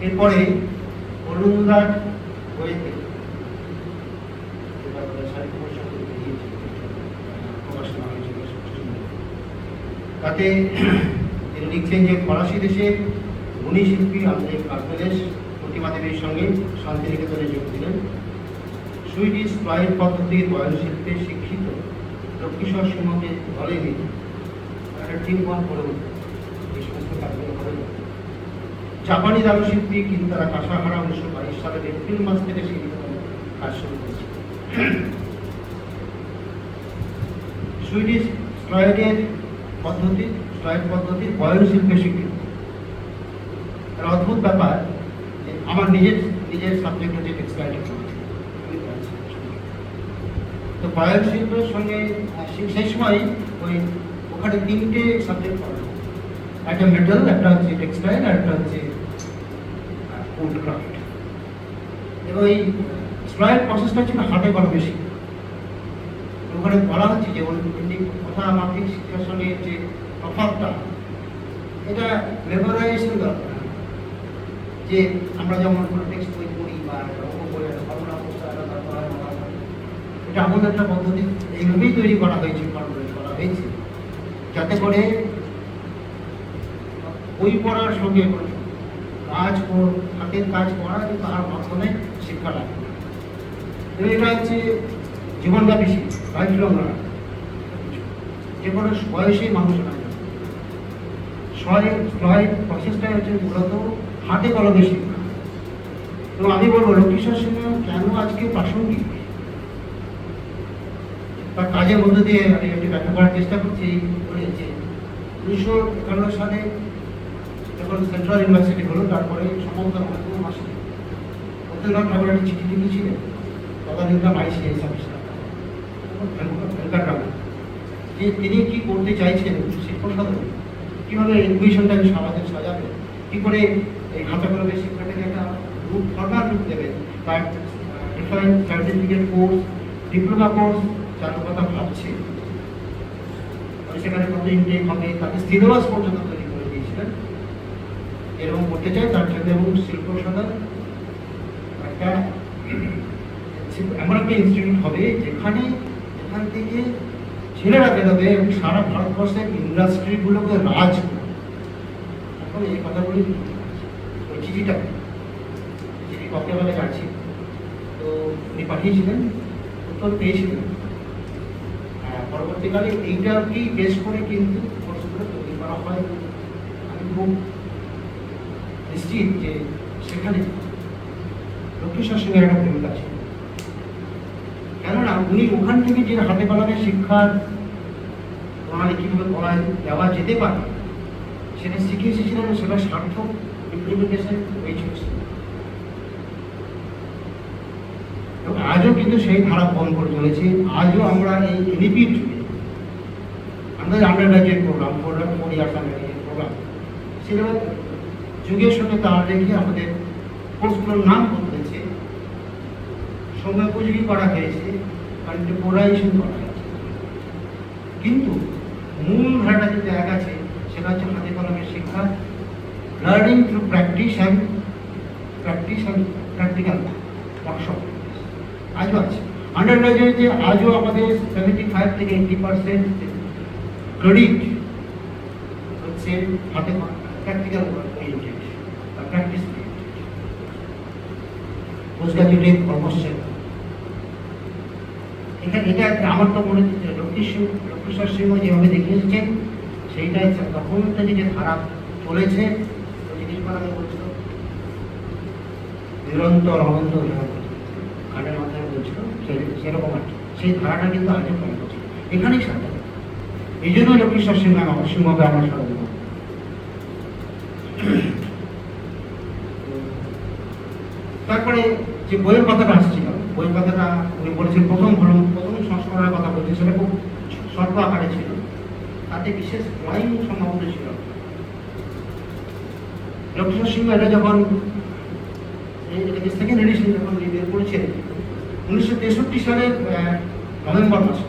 এরপরে অরুণদার বইতে প্রকাশনা হয়েছিল, তাতে তিনি লিখছেন যে ফরাসি দেশে গুণী শিল্পী আন্তরিক কার্পেলেস প্রতিমা দেবীর সঙ্গে শান্তিনিকেতনে যোগ দিলেন। সুইডিশ প্লাইড পদ্ধতির বয়নশিল্পে শিক্ষিত লক্ষ্মীশ্বর সিংহকে দলে নিয়ে একটা টিম ওয়ার্ক করে এই সমস্ত কাজগুলো করে। জাপানি চারুশিল্পী কিন্তারা কাসাহারা 1922 সালের এপ্রিল মাস থেকে সেই কাজ শুরু করেছে। সুইডিশ স্ট্রয়েডের পদ্ধতি বয়ন শিল্পে স্বীকৃত। একটা অদ্ভুত ব্যাপার যে আমার নিজের সাবজেক্ট হচ্ছে টেক্সটাইল টেকনোলজি। তো বয়ন শিল্পের সঙ্গে সেই সময় ওখানে 3টে সাবজেক্ট পড়া, একটা মেটাল, একটা হচ্ছে টেক্সটাইল, আর একটা হচ্ছে উড ক্রাফট। এবং এই স্ট্রয়েড প্রসেসটা ছিল হাতে করা বেশি। ওখানে বলা হচ্ছে যে কথা মাফিক শিক্ষার সঙ্গে যে তফাৎটা, এটা মেমোরাইজেশন দরকার। যে আমরা যেমন কোনো টেক্সট বই পড়ি বা বই একটা ঘটনা পোস্টার আলাদা করা হয়, এটা এমন একটা পদ্ধতি এইভাবেই তৈরি করা হয়েছে, কনভার্ট করা হয়েছে, যাতে করে বই পড়ার সঙ্গে কাজ হাতের কাজ করা কিন্তু তার মাধ্যমে শিক্ষা লাভ করা। এটা হচ্ছে জীবনব্যাপী শিক্ষা, লাইফ লং লার্নিং, যে কোনো বয়সী মানুষরা। প্রসেসটাই হচ্ছে মূলত হাতে কলমে শিক্ষা। তো আমি বলবো লক্ষ্মীশ্বর সিংহ কেন আজকে প্রাসঙ্গিক, তার কাজের মধ্য দিয়ে আমি একটু ব্যাখ্যা করার চেষ্টা করছি। বলেছে 1951 সালে যখন সেন্ট্রাল ইউনিভার্সিটি হলো, তারপরে সম্ভবত অনেকগুলো মাসে রবীন্দ্রনাথ ঠাকুর একটি চিঠি লিখেছিলেন তদানীন্তন ICS অফিসার যে তিনি কি করতে চাইছেন শিক্ষা সাধন, কীভাবে এডুকেশনটাকে সমাজে সাজাবে, কী করে এই হাতে কলমে শিক্ষাটাকে একটা রূপ, ফর্মাল রূপ দেবেন, তার different certificate course, diploma course চালুর কথা ভাবছে। সেখানে কত ইনটেক হবে, তাকে সিলেবাস পর্যন্ত তৈরি করে দিয়েছিলেন। এরকম করতে চাই তার জন্য এবং শিল্প সাধন একটা এমন একটা ইনস্টিটিউট হবে এখান থেকে ছেলেরা বেরোবে এবং সারা ভারতবর্ষের ইন্ডাস্ট্রিগুলোকে রাজ করবে। এখন এই কথাগুলি ওই চিঠি কক্সবাজারে যাচ্ছি, তো উনি পাঠিয়েছিলেন, উত্তর পেয়েছিলেন। পরবর্তীকালে এইটাকেই বেশ করে কিন্তু কোর্সগুলো তৈরি করা হয়। আমি খুব নিশ্চিত যে সেখানে লক্ষ্মীশ্বর সিংহের একটা ভূমিকা ছিল, কেননা উনি ওখান থেকে যে হাতে কলমে শিক্ষার প্রণালী কীভাবে করা দেওয়া যেতে পারে সেটা শিখে এসেছিলেন, সেটা সার্থক ইমপ্লিমেন্টেশন হয়েছিল। এবং আজও কিন্তু সেই ধারা বহন করে চলেছে। আজও আমরা এই এনইপির যুগে আমাদের undergraduate program, 4 years undergraduate program, সেটা যুগের সঙ্গে তাল রেখে আমাদের কোর্সগুলোর নাম বদলেছে, সময়োপযোগী করা হয়েছে, কন্টেম্পোরাইজেশন করা হয়েছে, কিন্তু মূল ধারাটা যদি এক আছে, সেটা হচ্ছে হাতে কলমের শিক্ষা, learning through practice and practical workshop আজও আছে। আন্ডার গ্রাজুয়েটে আজও আমাদের 75 থেকে 80% ক্রেডিট হচ্ছে হাতে প্র্যাকটিক্যাল ওরিয়েন্টেড বা প্র্যাকটিস পোস্ট গ্রাজুয়েট কর্মসূচি। এটা আমার তো মনে হচ্ছে লক্ষ্মীশ্বর সিংহ যেভাবে দেখিয়ে এসেছেন সেইটাই তখন থেকে যে ধারা চলেছে, জিনিসগুলো আমি বলছিল নিরন্তর অনন্ত গানের মাথায় বলছিল সেরকম আর কি, সেই ধারাটা কিন্তু আজও কম করছে, এখানেই সাথে। এই জন্য লক্ষ্মীশ্বর সিংহকে আমরা স্মরণ করব। তারপরে যে বইয়ের কথাটা আসছিল, বইয়ের কথাটা উনি বলেছেন প্রথম সংস্করণের কথা বলছেন, সেটা খুব স্বল্প আকারে ছিল, তাতে বিশেষ ড্রয়িং সম্ভবত ছিল। লক্ষ্মীশ্বর সিংহ এটা যখন সেকেন্ড এডিশন যখন বের করেছেন 1963 সালের নভেম্বর মাসে,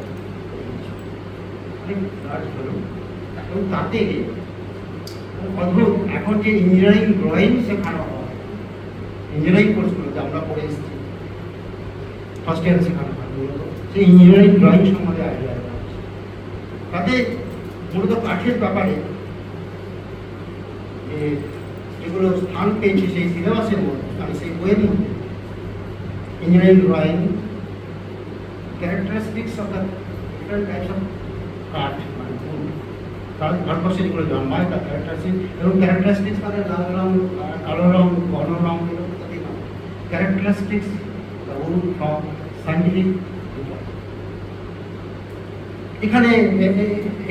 এবং তাতে অদ্ভুত এখন যে ইঞ্জিনিয়ারিং ড্রয়িং শেখানো হয়, ইঞ্জিনিয়ারিং কোর্সগুলোতে আমরা পড়ে এসেছি, ফার্স্ট ইয়ার শেখানো হয় মূলত সেই ইঞ্জিনিয়ারিং ড্রয়িং সম্বন্ধে আইডিয়া দেওয়া হচ্ছে। তাতে মূলত কাঠের ব্যাপারে যেগুলো স্থান পেয়েছে সেই সিলেবাসের মধ্যে, মানে সেই বইয়ের মধ্যে, engineering drawing, characteristics of the different types of কাঠ, মানে তার ভারতবর্ষে যেগুলো জন্মায় তার ক্যারেক্টারিস্টিক এবং ক্যারেক্টারিস্টিক্স মানে লাল রং, কালো রং, বর্ণ রং, ক্যারেক্টারিস্টিক্স ফ্রম সাইন্টিফিক। এখানে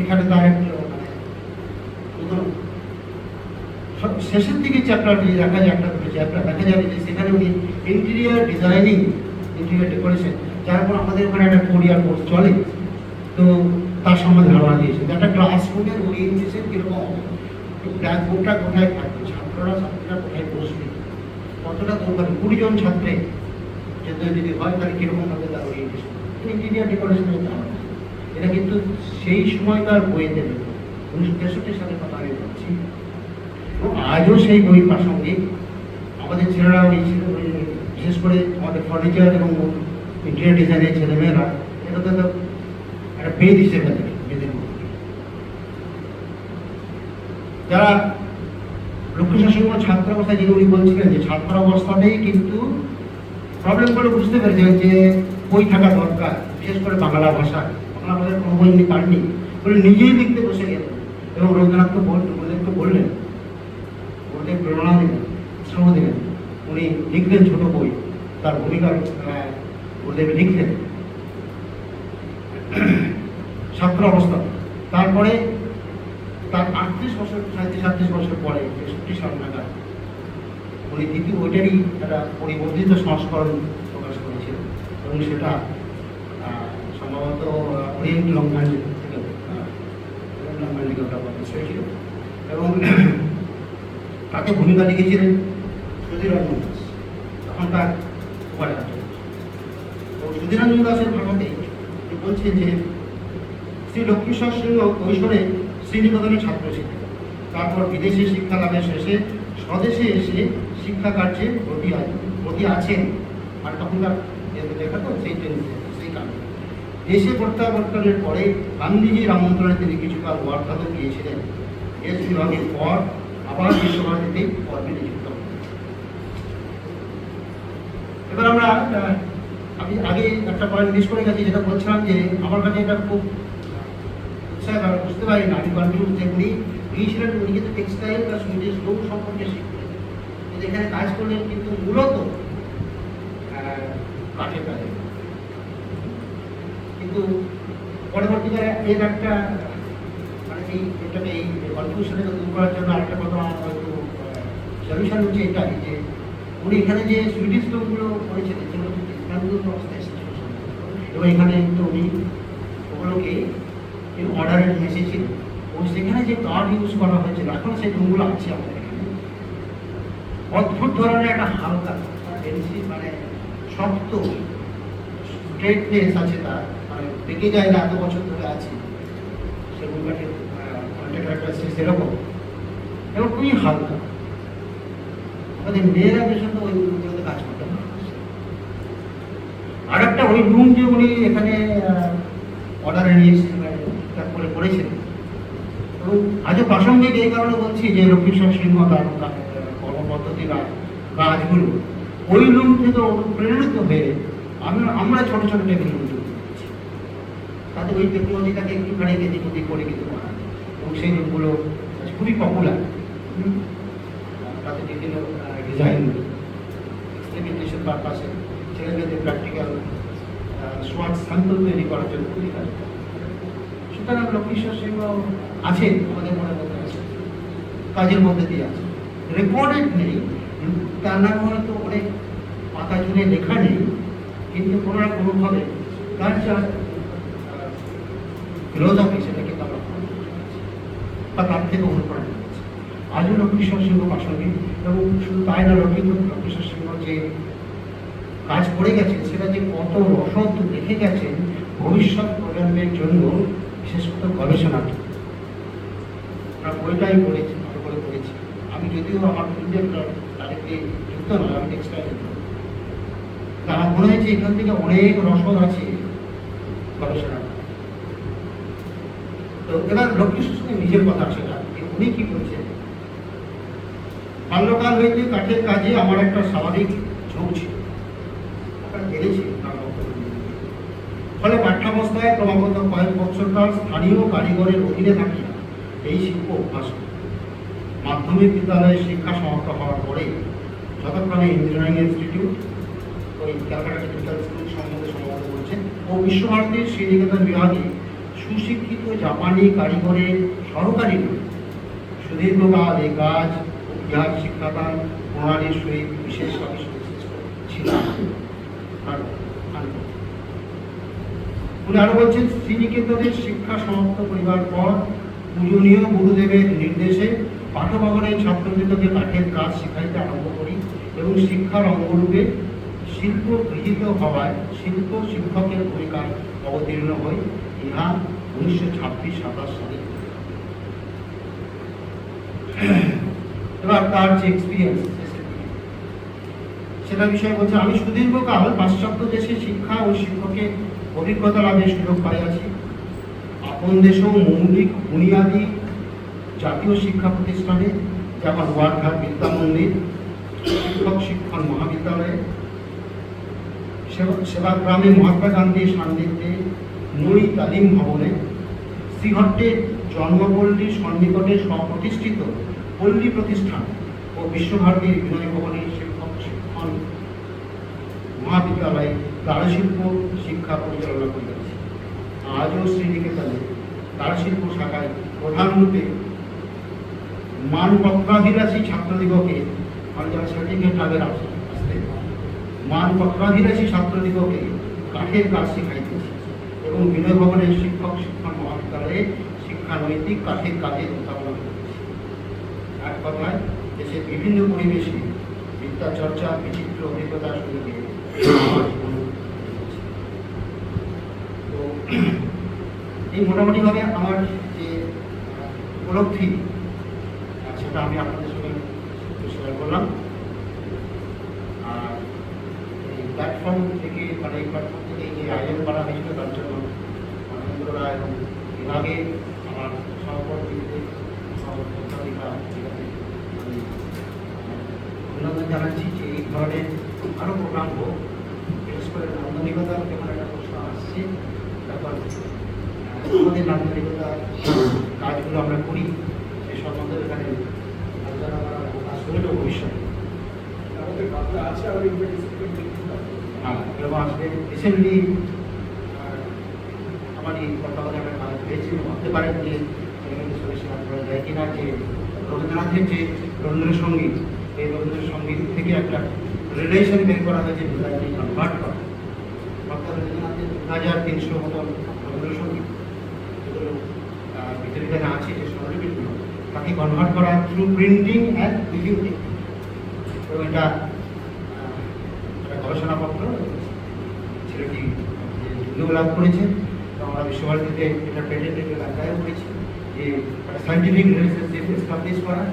এখানে তার একটা মানে উদাহরণ। শেষের দিকে চ্যাপ্টার যদি দেখা যায়, একটা চ্যাপ্টার দেখা যাবে যে সেখানে উনি ইন্টেরিয়ার ডিজাইনিং, ইন্টেরিয়ার ডেকোরেশন, যার উপর আমাদের ওখানে একটা 4 ইয়ার কোর্স চলে, তো তার সম্বন্ধে ধারণা দিয়েছে। একটা ক্লাসরুমের ওরিয়েন্টেশন কীরকম হবে, ব্ল্যাকবোর্ডটা কোথায় থাকবে, ছাত্ররা কোথায় বসবে, কতটা দরকার, 20 জন ছাত্রে যদি হয় তাহলে কীরকম হবে তার ওরিয়েন্টেশন, ইন্টেরিয়ার ডেকোরেশনের ধারণা। এটা কিন্তু সেই সময়কার বইতে দেবে, 1963 সালের কথা আমি বলছি। আজও সেই বই প্রাসঙ্গিক। আমাদের ছেলেরা বিশেষ করে আমাদের ফার্নিচার এবং ইন্টেরিয়ার ডিজাইনের ছেলেমেয়েরা এটা তো একটা বেদ হিসেবে দেখে, বেদের মধ্যে। যারা লক্ষ্মীশ্বর সিংহ ছাত্র অবস্থায় যে উনি বলছিলেন যে ছাত্র অবস্থাতেই কিন্তু প্রবলেমগুলো বুঝতে পেরেছেন যে বই থাকা দরকার, বিশেষ করে বাংলা ভাষা। বাংলা ভাষার কোনো বই উনি পাননি, উনি নিজেই লিখতে বসে গেলেন এবং রবীন্দ্রনাথকে বললেন, ওদের প্রেরণা দিলেন, উৎসাহ দিলেন। উনি লিখলেন ছোট বই, তার ভূমিকা গুরুদেবে লিখলেন ছাত্র অবস্থা। তারপরে তার 37 বছর পরে 63 সাল নাগাদ উনি দ্বিতীয় বইটারই একটা পরিবর্তিত সংস্করণ প্রকাশ করেছিলেন এবং সেটা সম্ভবত ওরিয়েন্ট লংম্যান থেকে ওটা প্রকাশ হয়েছিল এবং তাকে ভূমিকা লিখেছিলেন সুধীরঞ্জন দাস, তখন তার উপাচার্য। তো সুধীরঞ্জন দাসের ভাষাতে বলছেন যে শ্রী লক্ষ্মীশ্বর সিংহ কৈশোরে শ্রীনিকেতনে ছাত্র ছিলেন, তারপর বিদেশে শিক্ষা লাভের শেষে স্বদেশে এসে শিক্ষা কার্যে ব্রতী আছেন। আর তখনকার দেখা তো সেই কারণে দেশে প্রত্যাবর্তনের পরে গান্ধীজির আমন্ত্রণে তিনি কিছুকাল ওয়ার্ধাতে গিয়েছিলেন। এস বিভাগের পর আবার বিশ্বভারতীতেই পর্বে নিযুক্ত হন। এবার আমি আগে একটা পয়েন্ট মিস করে গেছি, যেটা বলছিলাম যে আমার কাছে এটা খুব উৎসাহ বুঝতে পারি না, আমি কনফিউজ যে উনি গিয়েছিলেন, উনি কিন্তু টেক্সটাইল বা সুইডিশ লোক সম্পর্কে শিখলেন, কিন্তু এখানে কাজ করলেন কিন্তু মূলত কাঠের কাজে। কিন্তু পরবর্তীকালে এর একটা মানে এই কনফিউশনকে দূর করার জন্য আরেকটা কথা হয়তো সলিউশন হচ্ছে এটাই যে উনি এখানে যে সুইডিশ লোকগুলো করেছিলেন সেগুলো কিন্তু ইসলামগুলো অবস্থায় এসেছিল এবং এখানে তো উনি ওগুলোকে অর্ডারে নিয়ে এসেছিল এবং সেখানে যে কার্ড ইউজ করা হয়েছিল এখন সেই রুমগুলো আছে আমাদের এখানে। অদ্ভুত ধরনের একটা হালকা মানে শক্ত স্ট্রেটনেস আছে তার, মানে দেখে যায় না এত বছর ধরে আছে সেগুলো কাঠের সেরকম এবং খুবই হালকা। আমাদের মেয়েরা বেশি ওই রুমগুলোতে কাজ করতে পারে। আর একটা ওই রুম যে উনি এখানে অর্ডারে নিয়ে করে করেছেন এবং আজও প্রাসঙ্গিক এই কারণে বলছি যে লক্ষ্মীশ্বর সিংহ তার কর্মপদ্ধতি বা কাজগুলো ওই রুম থেকে প্রেরিত হয়ে আমরা ছোট ছোট টেকনোলজি করছি, তাতে ওই টেকনোলজিটাকে একটুখানি এদিক ওদিক করে দিতে পারা এবং সেই রুমগুলো খুবই পপুলার। তাতে বিভিন্ন ডিজাইন এক্সপেরিমেন্টেশন পারপাসে ছেলেমেয়েদের প্র্যাকটিক্যাল সোয়াট স্যাম্পল তৈরি করার জন্য খুবই কাজ। সুতরাং লক্ষ্মীশ্বর সিংহ আছে আমাদের মনের মধ্যে আছে, কাজের মধ্যে দিয়ে আছে, রেকর্ডেড নেই, তার নাম হয়তো অনেক পাতা জুড়ে লেখা নেই, কিন্তু কোনো না কোনোভাবে তার যা ফিলোসফি সেটা কিন্তু আমরা বা তার থেকে অনুপ্রাণিত হয়েছে। আজও লক্ষ্মীশ্বর সিংহ প্রাসঙ্গিক এবং শুধু তাই না, লক্ষ্মীশ্বর সিংহ যে কাজ করে গেছেন সেটা যে কত রসদ রেখে গেছেন ভবিষ্যৎ প্রজন্মের জন্য, বিশেষ করে গবেষণার জন্য। আমরা বইটাই পড়েছি, ভালো করে পড়েছি। আমি যদিও আমার ফিল্ডের তাদেরকে যুক্ত নয়, আমি টেক্সটাইল আমার মনে হয়েছে এখান থেকে অনেক রসদ আছে গবেষণা। তো এবার লক্ষ্মীশ্বর সিংহ নিজের কথা সেটা উনি কি করছেন, বাল্যকাল হইতে কাঠের কাজে আমার একটা স্বাভাবিক ঝোঁক ছিল, জেনেছি ফলে পাঠ্যাবস্থায় ক্রমাগত কয়েক বছরকাল স্থানীয় কারিগরের অধীনে থাকিয়া এই শিল্প অভ্যাস করে। মাধ্যমিক বিদ্যালয়ে শিক্ষা সমাপ্ত হওয়ার পরে যথাক্রমে ইঞ্জিনিয়ারিং ইনস্টিটিউট, ওই ক্যালকাটা টেকনিক্যাল স্কুল সম্বন্ধে সম্ভবত বলছেন, ও বিশ্বভারতীর শ্রীনিকেতন বিভাগে সুশিক্ষিত জাপানি কারিগরের সহকারী রূপে সুদীর্ঘকাল এই কাজ ও ইহার শিক্ষাদান প্রণালীর সহিত বিশেষভাবে সংশ্লিষ্ট ছিলেন। উনি আরো বলছেন, শ্রীনিকেতনের শিক্ষা সমাপ্ত করিবার পর পূজনীয় গুরুদেবের নির্দেশে পাঠভবনে ছাত্রবৃন্দকে কাঠের কাজ শিখাইতে আরম্ভ করি এবং শিক্ষার অঙ্গরূপে শিল্প গৃহীত হওয়ায় শিল্প শিক্ষকের ভূমিকায় অবতীর্ণ হই। ইহা 1926-27 সালে। এবার তার যে এক্সপিরিয়েন্স সেটা বিষয়ে বলছে, আমি সুদীর্ঘকাল পাশ্চাত্য দেশে শিক্ষা ও শিক্ষকের অভিজ্ঞতা লাভের সুযোগ পাইয়াছি। আপন দেশেও মৌলিক বুনিয়াদী জাতীয় শিক্ষা প্রতিষ্ঠানে যেমন ওয়ার্ধার বিদ্যা মন্দির, শিক্ষক শিক্ষণ মহাবিদ্যালয়ে, সেবাগ্রামে মহাত্মা গান্ধীর সান্নিধ্যে মই তালিম ভবনে, শ্রীহট্টের জন্মপল্লীর সন্নিকটে স্বপ্রতিষ্ঠিত পল্লী প্রতিষ্ঠান ও বিশ্বভারতীর বিনয় ভবনের শিক্ষক শিক্ষণ মহাবিদ্যালয়ে কারুশিল্প শিক্ষা পরিচালনা করিয়াছি। আজও শ্রীনিকেতনে কারুশিল্প শাখায় প্রধানরূপে মানপত্রাধিরাশী ছাত্রদিগকে, যারা সার্টিফিকেট লাভের আসতে মানপত্রাধিরাশী ছাত্রদিগকে কাঠের কাজ শিখাইতেছি এবং বিনয় ভবনের শিক্ষক শিক্ষণ মহাবিদ্যালয়ে শিক্ষানৈতিক কাঠের কাজে উত্থাপনা করেছি। এক কথায় দেশের বিভিন্ন পরিবেশে বিদ্যা চর্চা বিচিত্র অভিজ্ঞতার সঙ্গে তো এই মোটামুটিভাবে আমার যে উপলব্ধি সেটা আমি আপনাদের সঙ্গে শেয়ার করলাম। আর এই প্ল্যাটফর্ম থেকে, মানে এই প্ল্যাটফর্ম থেকে যে আয়োজন করা হয়েছিল তার জন্য মহেন্দ্ররা এবং বিভাগে আমার সহকর্মীদের সহকর্মীরা আমি অভিনন্দন জানাচ্ছি যে এই ধরনের আরও প্রোগ্রাম হোক। বিশেষ করে নান্দনিকতার যখন একটা প্রশ্ন আসছে, তারপর আমাদের নান্দনিকতার কাজগুলো আমরা করি সে সম্বন্ধে এখানে আলোচনা করা কাজ করলে ভবিষ্যতে আমাদের বাংলা আছে আর এবং আসলে রিসেন্টলি আমার এই কলকাতায় একটা কাজ হয়েছিল, ভাবতে পারেন যে শেয়ার করা যায় কিনা, যে রবীন্দ্রনাথের যে রবীন্দ্রসঙ্গীত, এই রবীন্দ্রসঙ্গীত থেকে একটা রিলেশন বের করা হয়েছে ডিজাইনটি কনভার্ট করা। অর্থাৎ রবীন্দ্রনাথের 2300 মতন রবীন্দ্রসঙ্গীত যেগুলো ভিতরে যেখানে আছে যে স্বরলিপিগুলো, তাকে কনভার্ট করা through printing and review technique. এবং এটা একটা গবেষণাপত্র ছেলেটি যদিও লাভ করেছে, তো আমরা বিশ্বভারতীতে এটা পেটেন্টেড আকারে করেছি যে একটা সাইন্টিফিক রিলেশনশিপ এস্টাবলিশ করা।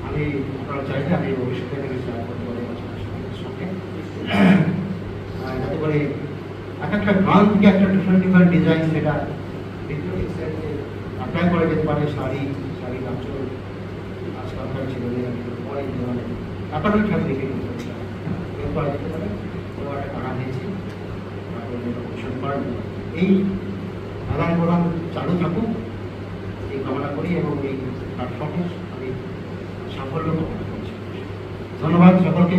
আমি আপনারা চাইলে আমি ভবিষ্যতে এখানে শেয়ার করতে পারি আপনাদের সঙ্গে, যাতে করে এক একটা গান থেকে একটা ডিফারেন্ট ডিফারেন্ট ডিজাইন সেটা অ্যাপ্লাই করা যেতে পারে। শাড়ি কাপড় আজকালকার ছেলেমেয়েরা পরে ধরনের আপনাদের খেয়াল দেখে করা যেতে পারে। কোনো একটা টাকা দিয়েছি এই আদান প্রদান চালু থাকুক এই কামনা করি এবং এই প্ল্যাটফর্মে আমি সাফল্য কামনা করছি। ধন্যবাদ সকলকে।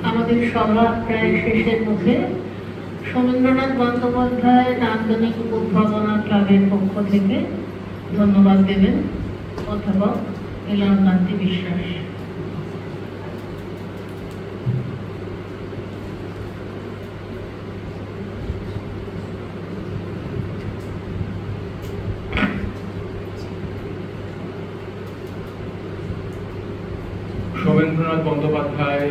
আমাদের সভা প্রায় শেষের মুখে। সমীন্দ্রনাথ বন্দ্যোপাধ্যায় নান্দনিক উদ্ভাবনা ক্লাবের পক্ষ থেকে ধন্যবাদ দেবেন অধ্যাপক নীলকান্তি বিশ্বাস। সমীন্দ্রনাথ বন্দ্যোপাধ্যায়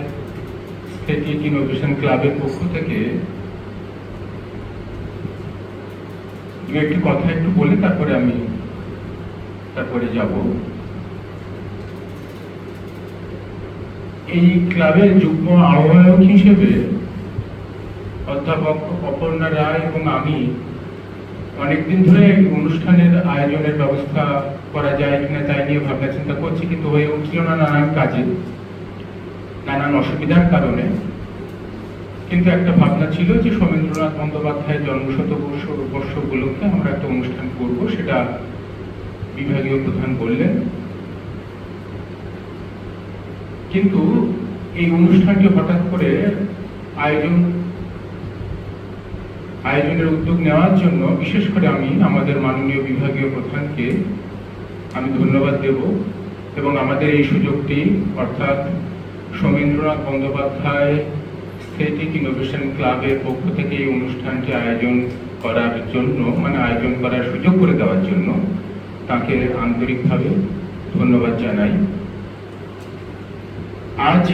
স্টেটিক ইনোভেশন ক্লাবের পক্ষ থেকে দু একটি কথা একটু বলে তারপরে যাব। এই ক্লাবের যুগ্ম আহ্বায়ক হিসেবে অধ্যাপক অপর্ণা রায় এবং আমি অনেকদিন ধরে এই অনুষ্ঠানের আয়োজনের ব্যবস্থা করা যায় কিনা তাই নিয়ে ভাবনা চিন্তা করছি, কিন্তু হয়ে উঠছিল না নানান কাজে, নানান অসুবিধার কারণে। কিন্তু একটা ভাবনা ছিল যে সোমেন্দ্রনাথ বন্দ্যোপাধ্যায়ের জন্মশতবর্ষ বর্ষ উপলক্ষে আমরা একটা অনুষ্ঠান করব, সেটা বিভাগীয় প্রধান বললেন। কিন্তু এই অনুষ্ঠানটি হঠাৎ করে আয়োজনের উদ্যোগ নেওয়ার জন্য বিশেষ করে আমি আমাদের মাননীয় বিভাগীয় প্রধানকে আমি ধন্যবাদ দেব, এবং আমাদের এই সুযোগটি অর্থাৎ সোমেন্দ্রনাথ বন্দ্যোপাধ্যায় স্থেটিক ইনোভেশন ক্লাবের পক্ষ থেকে এই অনুষ্ঠানটি আয়োজন করার সুযোগ করে দেওয়ার জন্য তাকে আন্তরিকভাবে ধন্যবাদ জানাই। আজ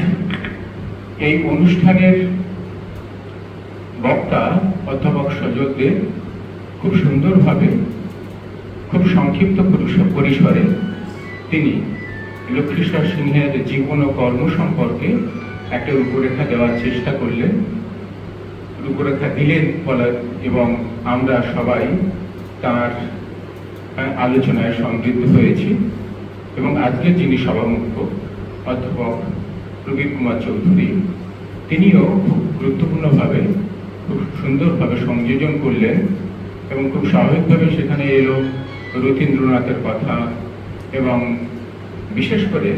এই অনুষ্ঠানের বক্তা অধ্যাপক সজল দেব খুব সুন্দরভাবে, খুব সংক্ষিপ্ত পরিসরে তিনি লক্ষ্মীশ্বর সিংহের জীবন ও কর্ম সম্পর্কে একটা রূপরেখা দেওয়ার চেষ্টা করলেন, রূপরেখা দিলেন এবং আমরা সবাই তার আলোচনায় সমৃদ্ধ হয়েছি। এবং আজকে যিনি সভামুখ্য অধ্যাপক প্রবীর কুমার চৌধুরী, তিনিও খুব গুরুত্বপূর্ণভাবে, খুব সুন্দরভাবে সংযোজন করলেন এবং খুব স্বাভাবিকভাবে সেখানে এলো রথীন্দ্রনাথের কথা, এবং বিশেষ করে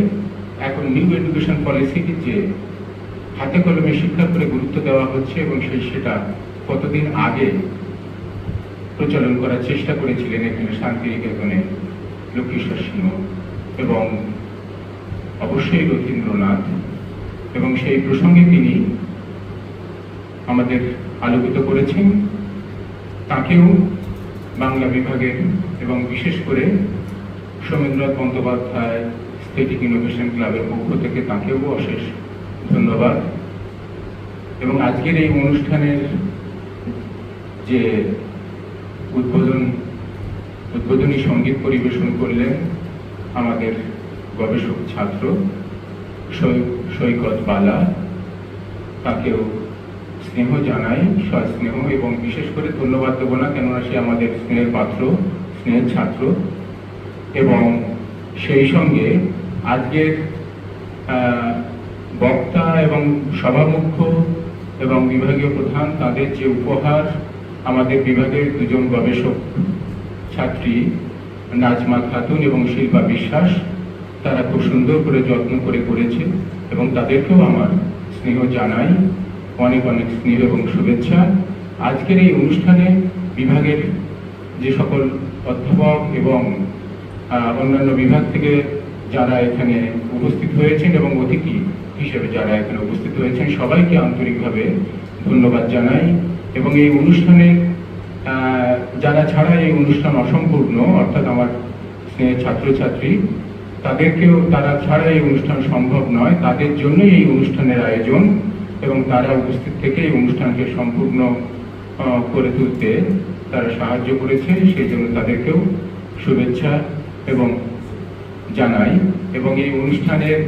এখন নিউ এডুকেশন পলিসিকে যে হাতে কলমে শিক্ষার উপরে গুরুত্ব দেওয়া হচ্ছে এবং সেটা কতদিন আগে প্রচলন করার চেষ্টা করেছিলেন এখানে শান্তিনিকেতনে লক্ষ্মীশ্বর সিংহ এবং অবশ্যই রথীন্দ্রনাথ, এবং সেই প্রসঙ্গে তিনি আমাদের আলোকিত করেছেন। তাকেও বাংলা বিভাগের এবং বিশেষ করে সোমেন্দ্রনাথ বন্দ্যোপাধ্যায় স্থেটিক ইনোভেশন ক্লাবের পক্ষ থেকে তাকেও অশেষ ধন্যবাদ। এবং আজকের এই অনুষ্ঠানের যে উদ্বোধনী সঙ্গীত পরিবেশন করলেন আমাদের গবেষক ছাত্র সৈকত বালা, তাকেও স্নেহ জানাই, সস্নেহ, এবং বিশেষ করে ধন্যবাদ দেবো না, কেননা সে আমাদের স্নেহের পাত্র, স্নেহের ছাত্র। এবং সেই সঙ্গে আজকের বক্তা এবং সভামুখ্য এবং বিভাগীয় প্রধান, তাদের যে উপহার আমাদের বিভাগের দুজন গবেষক ছাত্রী নাজমা খাতুন এবং শিল্পা বিশ্বাস, তারা খুব সুন্দর করে যত্ন করে করেছে এবং তাদেরকেও আমার স্নেহ জানাই, অনেক অনেক স্নেহ এবং শুভেচ্ছা। আজকের এই অনুষ্ঠানে বিভাগের যে সকল অধ্যাপক এবং অন্যান্য বিভাগ থেকে যারা এখানে উপস্থিত হয়েছেন এবং অতিথি হিসেবে যারা এখানে উপস্থিত হয়েছেন, সবাইকে আন্তরিকভাবে ধন্যবাদ জানাই। এবং এই অনুষ্ঠানে যারা ছাড়া এই অনুষ্ঠান অসম্পূর্ণ, অর্থাৎ আমার স্নেহের ছাত্রছাত্রী, তারা ছাড়া এই অনুষ্ঠান সম্ভব নয়, তাদের জন্যই এই অনুষ্ঠানের আয়োজন, এবং তারা উপস্থিত থেকে এই অনুষ্ঠানকে সম্পূর্ণ করে তুলতে তারা সাহায্য করেছে, সেই জন্য তাদেরকেও শুভেচ্ছা এবং জানাই। এবং এই অনুষ্ঠানের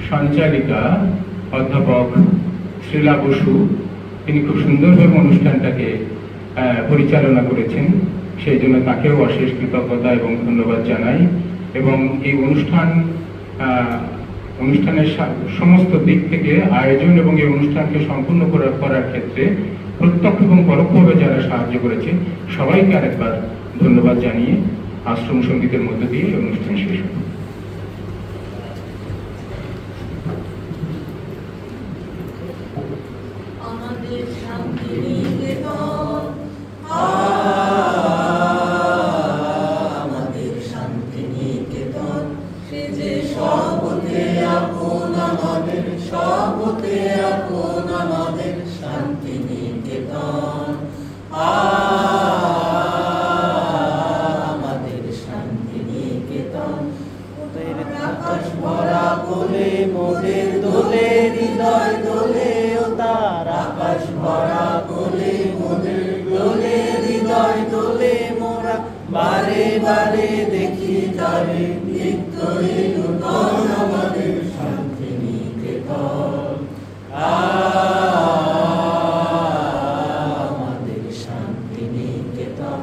সঞ্চালিকা অধ্যাপক শ্রীলা বসু, তিনি খুব সুন্দরভাবে অনুষ্ঠানটাকে পরিচালনা করেছেন, সেই জন্য তাকেও অশেষ কৃতজ্ঞতা এবং ধন্যবাদ জানাই। এবং এই অনুষ্ঠানের সমস্ত দিক থেকে আয়োজন এবং এই অনুষ্ঠানকে সম্পূর্ণ করার ক্ষেত্রে প্রত্যক্ষ এবং পরোক্ষভাবে যারা সাহায্য করেছে, সবাইকে আরেকবার ধন্যবাদ জানিয়ে আশ্রম সঙ্গীতের মধ্য দিয়ে অনুষ্ঠান শেষ হবে। আমাদের শান্তিনিকেতন, আমাদের শান্তিনিকেতন, সে যে সবতে আপন আমাদের, সবতে আপন আমাদের শান্তিনিকেতন, আমাদের শান্তিনিকেতন। ওদের আকাশ ভরা কোলে মোদের দোলে, হৃদয় দোলে ও তার আকাশ ভরা কোলে মোদের দোলে, হৃদয় দোলে মোরা বারে বারে দেখি তারে, নিত্য নূতন আমাদের শান্তিনিকেতন, আমাদের শান্তিনিকেতন।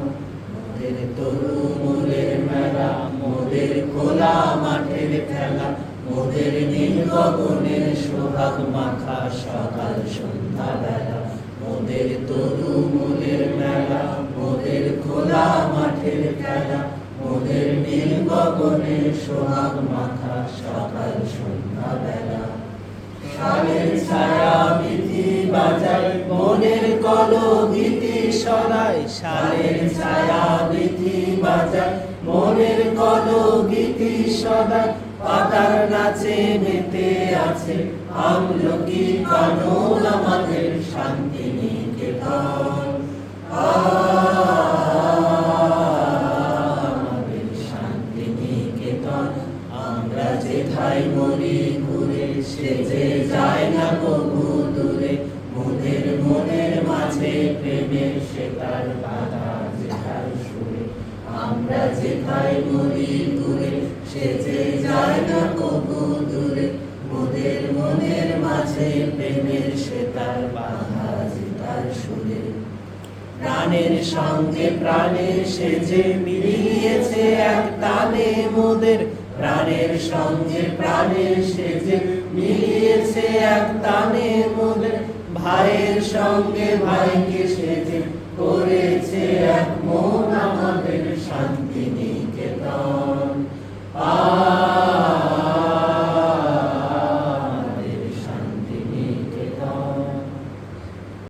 মোদের তরু মোদের মেলা, মোদের খোলা মাঠের খেলা, মোদের নীল গগনের সোহাগ মাখা সকাল সন্ধ্যা বেলা, মোদের তরু মোদের মেলা, মোদের খোলা মাঠের খেলা, মোদের নীল গগনের সোহাগ মাখা সকাল সন্ধ্যা বেলা। শালের ছায়া বিধি বাজায়, মনের কলো গীতি সরায়, শালের ছায়া বিধি বাজায়, মনের কলো গীতি সদায়, পাতার নাচে মেতে আছে আমলকি কানন আমাদের শান্তি নিকেতন। আমাদের শান্তি নিকেতন, আমরা যেথায় মরি ঘুরে, সে যে যায় না কবু দূরে, মোদের মনের মাঝে প্রেমের সে তার বাধা যেথার সুরে। আমরা যেথায় মরি ঘুরে, সে যে যায় না কবু দূরে, মোদের মনের মাঝে প্রেমের সে তার বাধা যেথার সুরে। প্রাণের সঙ্গে প্রাণের সে যে মিলিয়েছে এক তালে মোদের, প্রাণের সঙ্গে প্রাণের সে যে মিলিয়েছে এক তালে মোদের, ভাইয়ের সঙ্গে ভাইকে সে যে